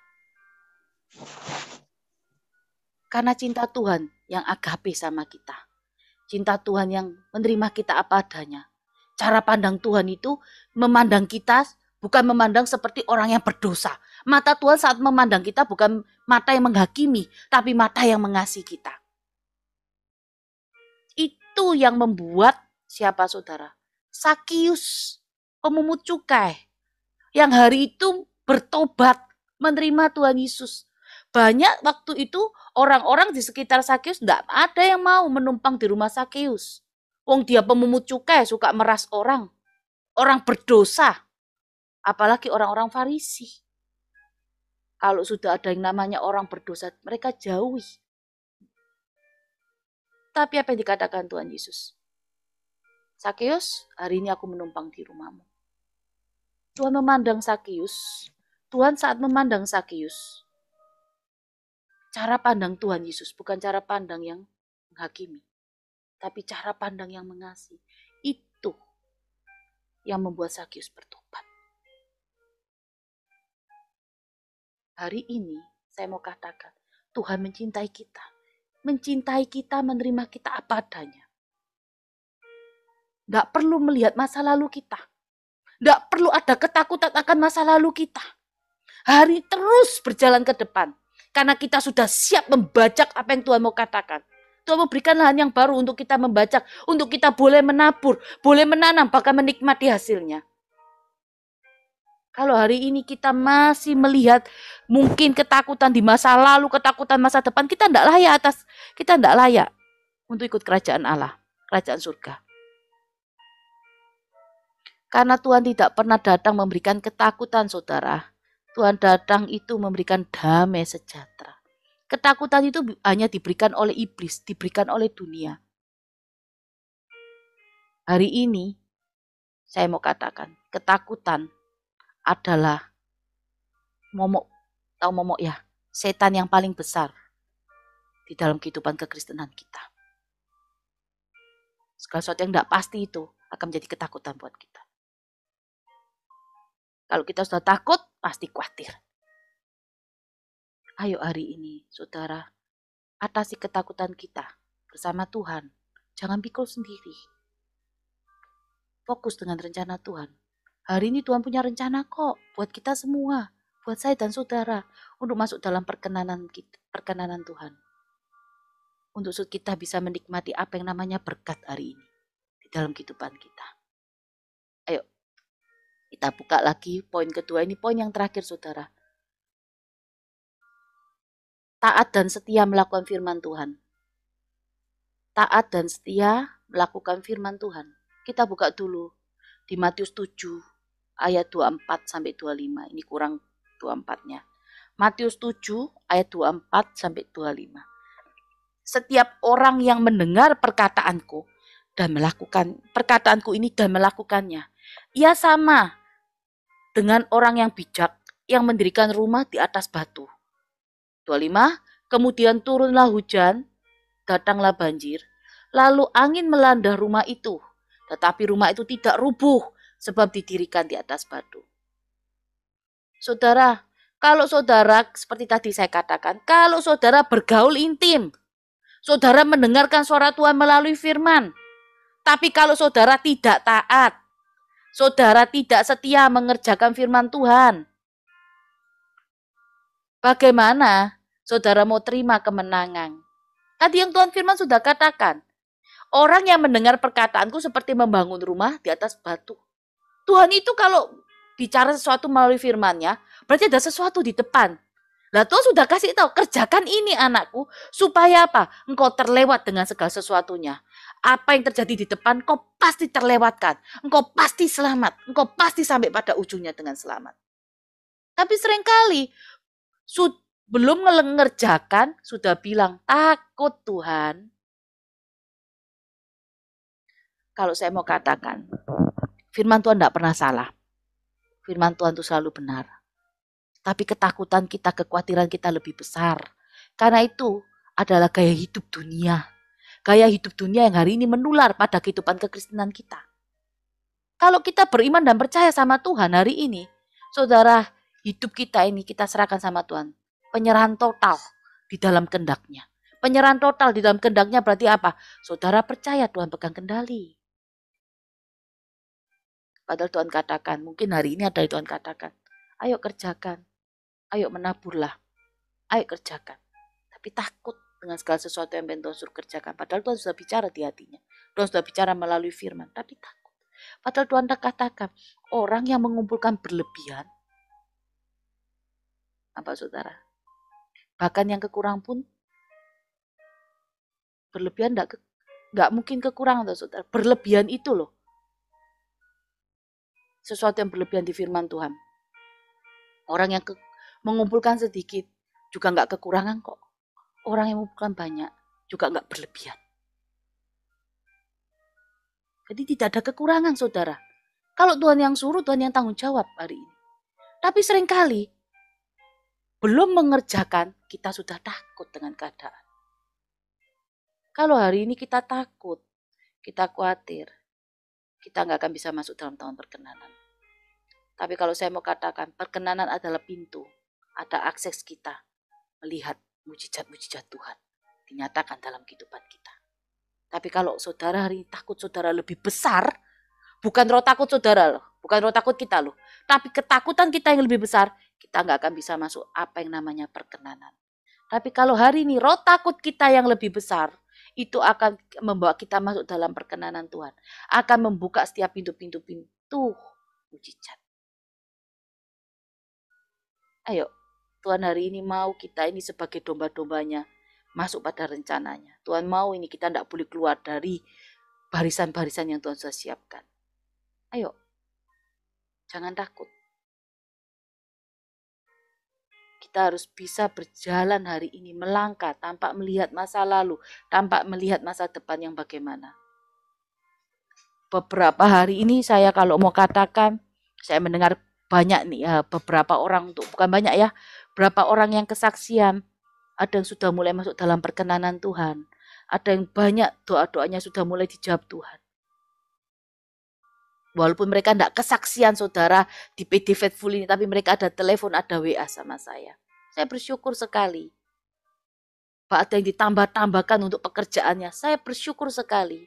Karena cinta Tuhan yang agape sama kita. Cinta Tuhan yang menerima kita apa adanya. Cara pandang Tuhan itu memandang kita bukan memandang seperti orang yang berdosa. Mata Tuhan saat memandang kita bukan mata yang menghakimi, tapi mata yang mengasihi kita. Itu yang membuat siapa saudara? Sakius, pemungut cukai, yang hari itu bertobat, menerima Tuhan Yesus. Banyak waktu itu orang-orang di sekitar Sakius tidak ada yang mau menumpang di rumah Sakius. Wong dia pemungut cukai, suka meras orang berdosa, apalagi orang-orang Farisi. Kalau sudah ada yang namanya orang berdosa, mereka jauhi. Tapi apa yang dikatakan Tuhan Yesus? Sakius, hari ini aku menumpang di rumahmu. Tuhan memandang Sakius. Tuhan saat memandang Sakius, cara pandang Tuhan Yesus bukan cara pandang yang menghakimi, tapi cara pandang yang mengasihi. Itu yang membuat Sakius bertobat. Hari ini saya mau katakan, Tuhan mencintai kita. Mencintai kita, menerima kita apa adanya. Tidak perlu melihat masa lalu kita. Tidak perlu ada ketakutan akan masa lalu kita. Hari terus berjalan ke depan. Karena kita sudah siap membajak apa yang Tuhan mau katakan. Tuhan memberikan lahan yang baru untuk kita membajak. Untuk kita boleh menabur, boleh menanam, bahkan menikmati hasilnya. Kalau hari ini kita masih melihat mungkin ketakutan di masa lalu, ketakutan masa depan, kita tidak layak untuk ikut kerajaan Allah, kerajaan surga. Karena Tuhan tidak pernah datang memberikan ketakutan, saudara. Tuhan datang itu memberikan damai sejahtera. Ketakutan itu hanya diberikan oleh iblis, diberikan oleh dunia. Hari ini, saya mau katakan, ketakutan adalah momok ya, setan yang paling besar di dalam kehidupan kekristenan kita. Segala sesuatu yang tidak pasti itu akan menjadi ketakutan buat kita. Kalau kita sudah takut, pasti khawatir. Ayo hari ini, saudara, atasi ketakutan kita bersama Tuhan. Jangan pikul sendiri. Fokus dengan rencana Tuhan. Hari ini Tuhan punya rencana kok buat kita semua, buat saya dan saudara, untuk masuk dalam perkenanan Tuhan. Untuk kita bisa menikmati apa yang namanya berkat hari ini di dalam kehidupan kita. Ayo, kita buka lagi poin kedua, ini poin yang terakhir saudara. Taat dan setia melakukan firman Tuhan. Taat dan setia melakukan firman Tuhan. Kita buka dulu di Matius 7 ayat 24 sampai 25. Ini kurang 24-nya. Matius 7 ayat 24 sampai 25. Setiap orang yang mendengar perkataanku dan melakukan perkataanku ini dan melakukannya, ia sama dengan orang yang bijak yang mendirikan rumah di atas batu. 25, kemudian turunlah hujan, datanglah banjir, lalu angin melanda rumah itu, tetapi rumah itu tidak rubuh sebab didirikan di atas batu. Saudara, kalau saudara seperti tadi saya katakan, kalau saudara bergaul intim, saudara mendengarkan suara Tuhan melalui firman, tapi kalau saudara tidak taat, saudara tidak setia mengerjakan firman Tuhan, bagaimana saudara mau terima kemenangan? Tadi yang Tuhan firman sudah katakan, orang yang mendengar perkataanku seperti membangun rumah di atas batu. Tuhan itu kalau bicara sesuatu melalui firman-Nya, berarti ada sesuatu di depan. Lah Tuhan sudah kasih tahu, kerjakan ini anakku, supaya apa? Engkau terlewat dengan segala sesuatunya. Apa yang terjadi di depan, kau pasti terlewatkan. Engkau pasti selamat. Engkau pasti sampai pada ujungnya dengan selamat. Tapi seringkali, belum mengerjakan, sudah bilang, takut Tuhan. Kalau saya mau katakan, firman Tuhan tidak pernah salah. Firman Tuhan itu selalu benar. Tapi ketakutan kita, kekhawatiran kita lebih besar. Karena itu adalah gaya hidup dunia. Gaya hidup dunia yang hari ini menular pada kehidupan kekristenan kita. Kalau kita beriman dan percaya sama Tuhan hari ini, saudara, hidup kita ini kita serahkan sama Tuhan. Penyerahan total di dalam kehendak-Nya. Penyerahan total di dalam kehendak-Nya berarti apa? Saudara percaya Tuhan pegang kendali. Padahal Tuhan katakan, mungkin hari ini ada Tuhan katakan, ayo kerjakan, ayo menaburlah, ayo kerjakan. Tapi takut dengan segala sesuatu yang Tuhan suruh kerjakan. Padahal Tuhan sudah bicara di hatinya. Tuhan sudah bicara melalui firman, tapi takut. Padahal Tuhan katakan, orang yang mengumpulkan berlebihan, apa saudara? Bahkan yang kekurang pun, berlebihan enggak mungkin kekurangan, saudara. Berlebihan itu loh. Sesuatu yang berlebihan di firman Tuhan. Orang yang mengumpulkan sedikit juga enggak kekurangan kok. Orang yang mengumpulkan banyak juga enggak berlebihan. Jadi tidak ada kekurangan, saudara. Kalau Tuhan yang suruh, Tuhan yang tanggung jawab hari ini. Tapi seringkali belum mengerjakan, kita sudah takut dengan keadaan. Kalau hari ini kita takut, kita khawatir, kita nggak akan bisa masuk dalam tahun perkenanan. Tapi kalau saya mau katakan, perkenanan adalah pintu, ada akses kita melihat mujizat-mujizat Tuhan dinyatakan dalam kehidupan kita. Tapi kalau saudara hari ini takut saudara lebih besar, bukan roh takut saudara loh, bukan roh takut kita loh, tapi ketakutan kita yang lebih besar, kita nggak akan bisa masuk apa yang namanya perkenanan. Tapi kalau hari ini roh takut kita yang lebih besar, itu akan membawa kita masuk dalam perkenanan Tuhan. Akan membuka setiap pintu-pintu mujizat. Ayo, Tuhan hari ini mau kita ini sebagai domba-dombanya masuk pada rencananya. Tuhan mau ini kita tidak boleh keluar dari barisan-barisan yang Tuhan sudah siapkan. Ayo, jangan takut. Kita harus bisa berjalan hari ini, melangkah tanpa melihat masa lalu, tanpa melihat masa depan yang bagaimana. Beberapa hari ini saya kalau mau katakan, saya mendengar banyak nih ya, beberapa orang, bukan banyak ya, berapa orang yang kesaksian, ada yang sudah mulai masuk dalam perkenanan Tuhan, ada yang banyak doa-doanya sudah mulai dijawab Tuhan. Walaupun mereka tidak kesaksian saudara di PD Faithful ini, tapi mereka ada telepon, ada WA sama saya. Saya bersyukur sekali. Ada yang ditambah-tambahkan untuk pekerjaannya. Saya bersyukur sekali.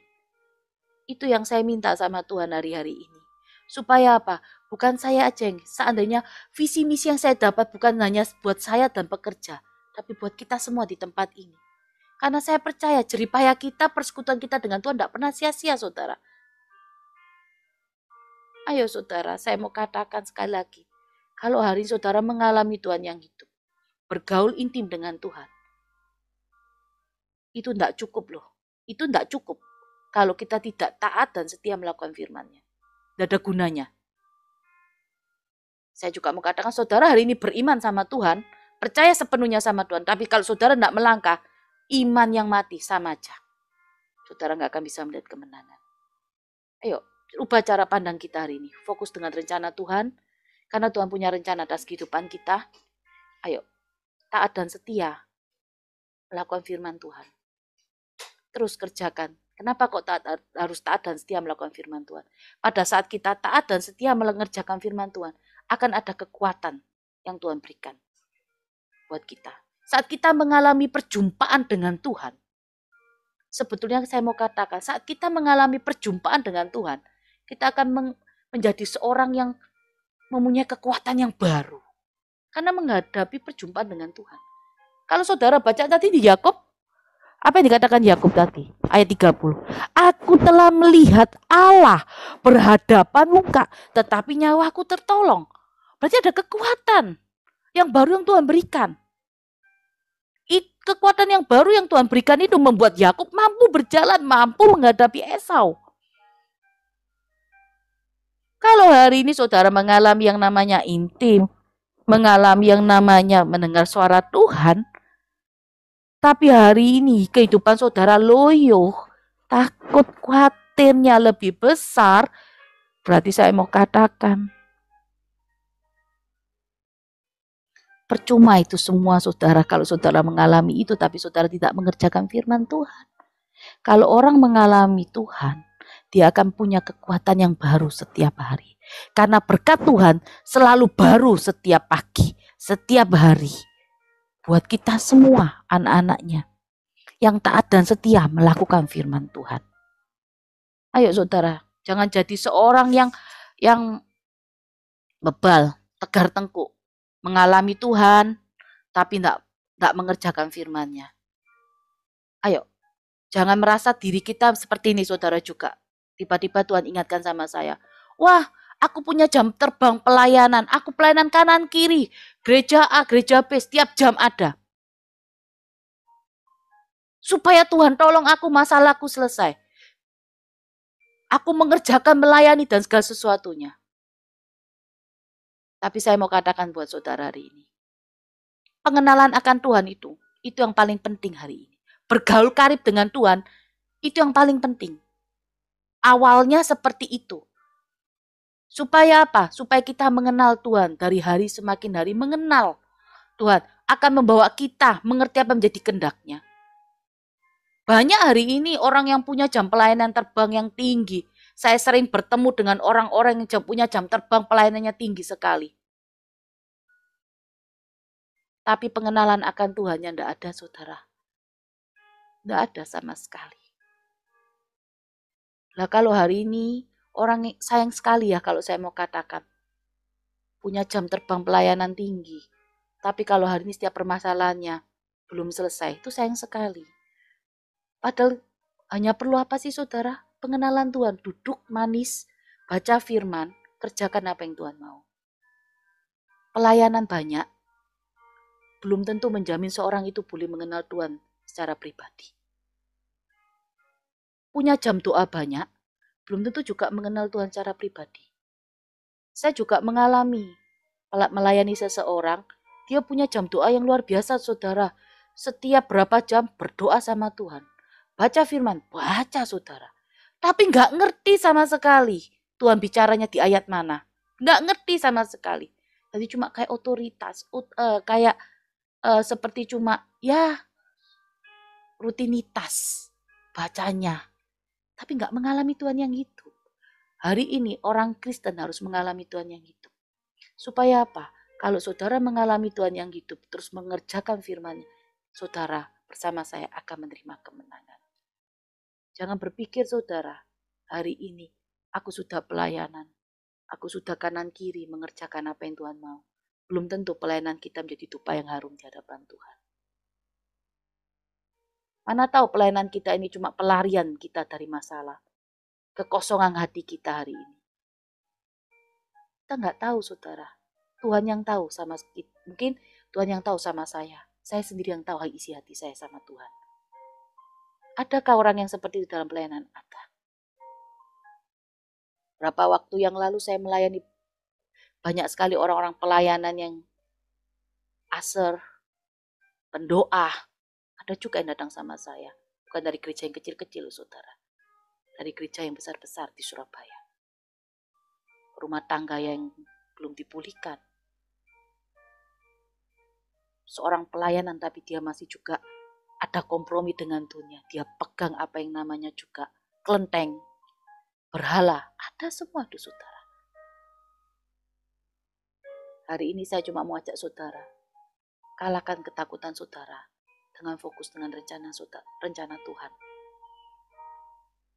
Itu yang saya minta sama Tuhan hari-hari ini. Supaya apa? Bukan saya aja yang, seandainya visi misi yang saya dapat bukan hanya buat saya dan pekerja, tapi buat kita semua di tempat ini. Karena saya percaya jeripaya kita, persekutuan kita dengan Tuhan tidak pernah sia-sia saudara. Ayo saudara, saya mau katakan sekali lagi. Kalau hari ini saudara mengalami Tuhan yang hidup, bergaul intim dengan Tuhan, itu tidak cukup loh. Itu tidak cukup kalau kita tidak taat dan setia melakukan firman-Nya. Tidak ada gunanya. Saya juga mau katakan saudara hari ini beriman sama Tuhan, percaya sepenuhnya sama Tuhan. Tapi kalau saudara tidak melangkah, iman yang mati sama aja. Saudara nggak akan bisa melihat kemenangan. Ayo, ubah cara pandang kita hari ini. Fokus dengan rencana Tuhan. Karena Tuhan punya rencana atas kehidupan kita. Ayo, taat dan setia melakukan firman Tuhan. Terus kerjakan. Kenapa kok harus taat dan setia melakukan firman Tuhan? Pada saat kita taat dan setia mengerjakan firman Tuhan, akan ada kekuatan yang Tuhan berikan buat kita. Saat kita mengalami perjumpaan dengan Tuhan, sebetulnya saya mau katakan, saat kita mengalami perjumpaan dengan Tuhan, kita akan menjadi seorang yang mempunyai kekuatan yang baru. Karena menghadapi perjumpaan dengan Tuhan. Kalau saudara baca tadi di Yakub, apa yang dikatakan Yakub tadi? Ayat 30. Aku telah melihat Allah berhadapan muka, tetapi nyawaku tertolong. Berarti ada kekuatan yang baru yang Tuhan berikan. Kekuatan yang baru yang Tuhan berikan itu membuat Yakub mampu berjalan, mampu menghadapi Esau. Kalau hari ini saudara mengalami yang namanya intim, mengalami yang namanya mendengar suara Tuhan, tapi hari ini kehidupan saudara loyo, takut, khawatirnya lebih besar, berarti saya mau katakan, percuma itu semua saudara kalau saudara mengalami itu tapi saudara tidak mengerjakan firman Tuhan. Kalau orang mengalami Tuhan, dia akan punya kekuatan yang baru setiap hari. Karena berkat Tuhan selalu baru setiap pagi, setiap hari. Buat kita semua anak-anaknya yang taat dan setia melakukan firman Tuhan. Ayo saudara, jangan jadi seorang yang yang bebal, tegar tengkuk, mengalami Tuhan, tapi tidak mengerjakan firman-Nya. Ayo, jangan merasa diri kita seperti ini, saudara juga. Tiba-tiba Tuhan ingatkan sama saya, wah, aku punya jam terbang pelayanan, aku pelayanan kanan kiri, gereja A, gereja B, setiap jam ada. Supaya Tuhan tolong aku, masalahku selesai. Aku mengerjakan, melayani dan segala sesuatunya. Tapi saya mau katakan buat saudara hari ini, pengenalan akan Tuhan itu yang paling penting hari ini. Bergaul karib dengan Tuhan, itu yang paling penting. Awalnya seperti itu. Supaya apa? Supaya kita mengenal Tuhan. Dari hari semakin hari mengenal Tuhan. Akan membawa kita mengerti apa menjadi kehendak-Nya. Banyak hari ini orang yang punya jam pelayanan terbang yang tinggi. Saya sering bertemu dengan orang-orang yang punya jam terbang pelayanannya tinggi sekali. Tapi pengenalan akan Tuhannya tidak ada, saudara. Tidak ada sama sekali. Nah, kalau hari ini orang sayang sekali ya kalau saya mau katakan. Punya jam terbang pelayanan tinggi. Tapi kalau hari ini setiap permasalahannya belum selesai, itu sayang sekali. Padahal hanya perlu apa sih saudara? Pengenalan Tuhan, duduk manis, baca firman, kerjakan apa yang Tuhan mau. Pelayanan banyak, belum tentu menjamin seorang itu boleh mengenal Tuhan secara pribadi. Punya jam doa banyak, belum tentu juga mengenal Tuhan secara pribadi. Saya juga mengalami melayani seseorang, dia punya jam doa yang luar biasa saudara. Setiap berapa jam berdoa sama Tuhan. Baca firman, baca saudara. Tapi nggak ngerti sama sekali Tuhan bicaranya di ayat mana. Nggak ngerti sama sekali. Jadi cuma kayak otoritas, kayak seperti cuma ya rutinitas bacanya. Tapi nggak mengalami Tuhan yang gitu. Hari ini orang Kristen harus mengalami Tuhan yang gitu. Supaya apa? Kalau saudara mengalami Tuhan yang gitu, terus mengerjakan firman-Nya, saudara bersama saya akan menerima kemenangan. Jangan berpikir saudara, hari ini aku sudah pelayanan, aku sudah kanan kiri mengerjakan apa yang Tuhan mau. Belum tentu pelayanan kita menjadi dupa yang harum di hadapan Tuhan. Mana tahu pelayanan kita ini cuma pelarian kita dari masalah, kekosongan hati kita hari ini. Kita nggak tahu saudara, Tuhan yang tahu sama kita. Mungkin Tuhan yang tahu sama saya sendiri yang tahu isi hati saya sama Tuhan. Adakah orang yang seperti itu dalam pelayanan? Ada. Berapa waktu yang lalu saya melayani banyak sekali orang-orang pelayanan yang aser, pendoa. Ada juga yang datang sama saya. Bukan dari gereja yang kecil-kecil, saudara. Dari gereja yang besar-besar di Surabaya. Rumah tangga yang belum dipulihkan. Seorang pelayanan tapi dia masih juga ada kompromi dengan dunia. Dia pegang apa yang namanya juga kelenteng, berhala. Ada semua itu saudara. Hari ini saya cuma mau ajak saudara. Kalahkan ketakutan saudara dengan fokus dengan rencana Tuhan.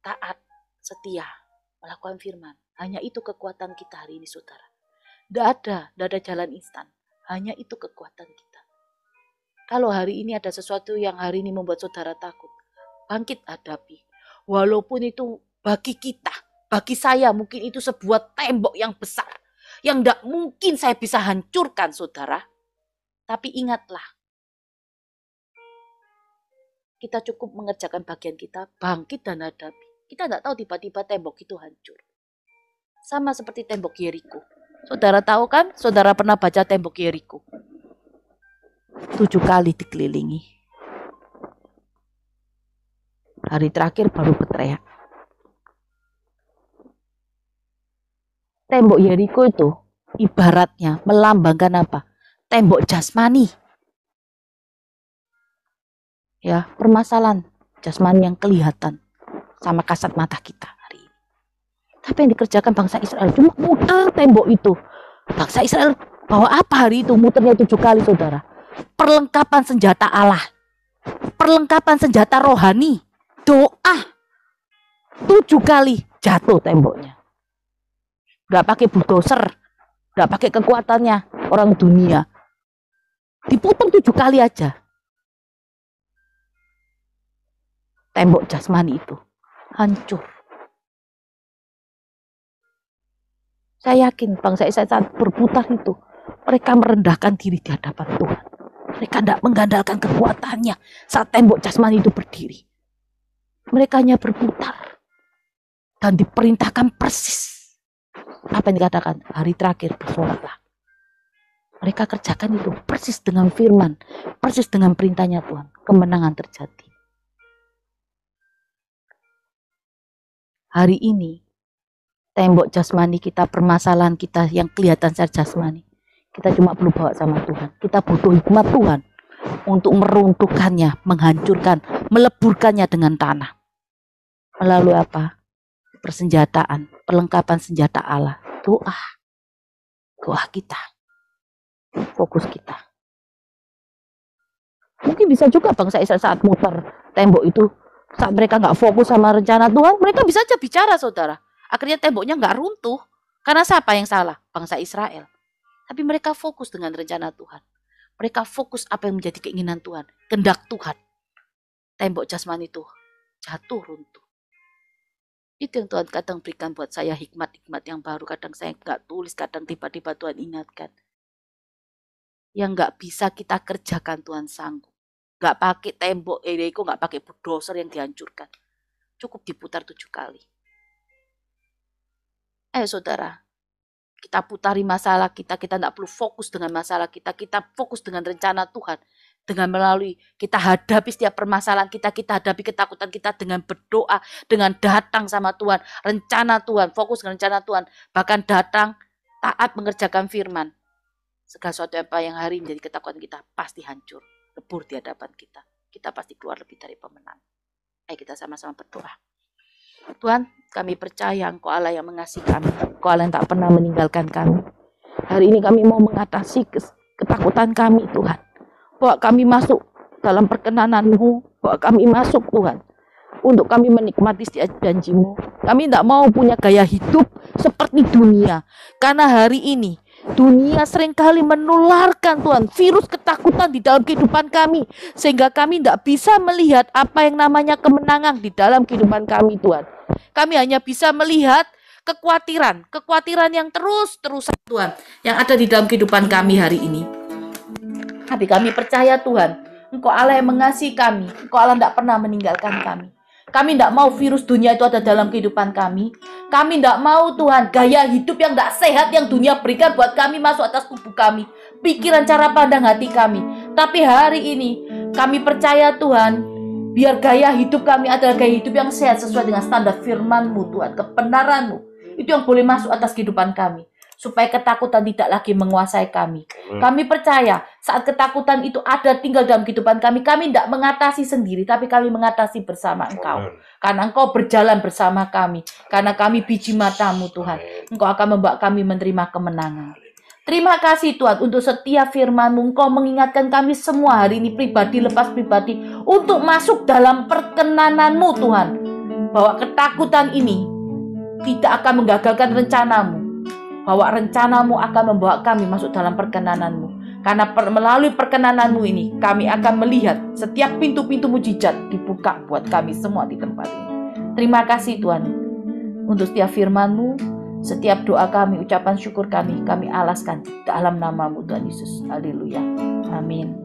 Taat, setia, melakukan firman. Hanya itu kekuatan kita hari ini saudara. Tidak ada jalan instan. Hanya itu kekuatan kita. Kalau hari ini ada sesuatu yang hari ini membuat saudara takut, bangkit hadapi. Walaupun itu bagi kita, bagi saya mungkin itu sebuah tembok yang besar. Yang tidak mungkin saya bisa hancurkan saudara. Tapi ingatlah, kita cukup mengerjakan bagian kita, bangkit dan hadapi. Kita tidak tahu tiba-tiba tembok itu hancur. Sama seperti tembok Yeriko. Saudara tahu kan? Saudara pernah baca tembok Yeriko? 7 kali dikelilingi. Hari terakhir baru berteriak. Tembok Yeriko itu ibaratnya melambangkan apa? Tembok jasmani. Ya, permasalahan jasmani yang kelihatan sama kasat mata kita hari ini. Tapi yang dikerjakan bangsa Israel cuma muter tembok itu. Bangsa Israel bawa apa hari itu? Muternya 7 kali saudara. Perlengkapan senjata Allah. Perlengkapan senjata rohani. Doa. 7 kali jatuh temboknya. Nggak pakai bulldozer, nggak pakai kekuatannya orang dunia. Diputar 7 kali aja. Tembok jasmani itu hancur. Saya yakin bangsa Israel saat berputar itu, mereka merendahkan diri di hadapan Tuhan. Mereka tidak mengandalkan kekuatannya saat tembok jasmani itu berdiri. Mereka hanya berputar dan diperintahkan persis apa yang dikatakan, hari terakhir bersoraklah. Mereka kerjakan itu persis dengan firman, persis dengan perintahnya Tuhan. Kemenangan terjadi. Hari ini, tembok jasmani kita, permasalahan kita yang kelihatan secara jasmani, kita cuma perlu bawa sama Tuhan. Kita butuh hikmat Tuhan untuk meruntuhkannya, menghancurkan, meleburkannya dengan tanah. Melalui apa? Persenjataan, perlengkapan senjata Allah. Doa. Doa kita. Fokus kita. Mungkin bisa juga bangsa Israel saat muter tembok itu, saat mereka nggak fokus sama rencana Tuhan, mereka bisa aja bicara, saudara. Akhirnya temboknya nggak runtuh. Karena siapa yang salah? Bangsa Israel. Tapi mereka fokus dengan rencana Tuhan. Mereka fokus apa yang menjadi keinginan Tuhan. Kehendak Tuhan. Tembok jasmani itu jatuh runtuh. Itu yang Tuhan kadang berikan buat saya, hikmat-hikmat yang baru. Kadang saya nggak tulis, kadang tiba-tiba Tuhan ingatkan. Yang nggak bisa kita kerjakan Tuhan sanggup. Nggak pakai tembok, nggak pakai bulldozer yang dihancurkan. Cukup diputar 7 kali. Ayo saudara, kita putari masalah kita tidak perlu fokus dengan masalah kita fokus dengan rencana Tuhan. Dengan melalui kita hadapi setiap permasalahan kita hadapi ketakutan kita dengan berdoa, dengan datang sama Tuhan, rencana Tuhan, fokus dengan rencana Tuhan. Bahkan datang, taat mengerjakan firman. Segala sesuatu apa yang hari menjadi ketakutan kita pasti hancur, lebur di hadapan kita. Kita pasti keluar lebih dari pemenang. Ayo kita sama-sama berdoa. Tuhan, kami percaya Engkau Allah yang mengasihi kami. Engkau Allah yang tak pernah meninggalkan kami. Hari ini kami mau mengatasi ketakutan kami, Tuhan. Bawa kami masuk dalam perkenanan-Mu. Bawa kami masuk, Tuhan. Untuk kami menikmati setiap janji-Mu. Kami tidak mau punya gaya hidup seperti dunia. Karena hari ini dunia seringkali menularkan, Tuhan, virus ketakutan di dalam kehidupan kami. Sehingga kami tidak bisa melihat apa yang namanya kemenangan di dalam kehidupan kami, Tuhan. Kami hanya bisa melihat kekhawatiran yang terus-terusan, Tuhan, yang ada di dalam kehidupan kami hari ini. Tapi kami percaya, Tuhan, Engkau Allah yang mengasihi kami. Engkau Allah tidak pernah meninggalkan kami. Kami tidak mau virus dunia itu ada dalam kehidupan kami. Kami tidak mau, Tuhan, gaya hidup yang tidak sehat yang dunia berikan buat kami masuk atas tubuh kami. Pikiran, cara pandang hati kami. Tapi hari ini kami percaya, Tuhan, biar gaya hidup kami adalah gaya hidup yang sehat sesuai dengan standar firman-Mu, Tuhan, kebenaran-Mu. Itu yang boleh masuk atas kehidupan kami. Supaya ketakutan tidak lagi menguasai kami. Kami percaya saat ketakutan itu ada tinggal dalam kehidupan kami tidak mengatasi sendiri, tapi kami mengatasi bersama Engkau. Karena Engkau berjalan bersama kami. Karena kami biji mata-Mu, Tuhan. Engkau akan membawa kami menerima kemenangan. Terima kasih, Tuhan, untuk setiap firman-Mu. Engkau mengingatkan kami semua hari ini, pribadi lepas pribadi, untuk masuk dalam perkenanan-Mu, Tuhan. Bahwa ketakutan ini tidak akan menggagalkan rencana-Mu. Bahwa rencana-Mu akan membawa kami masuk dalam perkenanan-Mu. Karena melalui perkenanan-Mu ini, kami akan melihat setiap pintu-pintu mujizat dibuka buat kami semua di tempat ini. Terima kasih, Tuhan, untuk setiap firman-Mu, setiap doa kami, ucapan syukur kami alaskan dalam nama-Mu, Tuhan Yesus. Haleluya. Amin.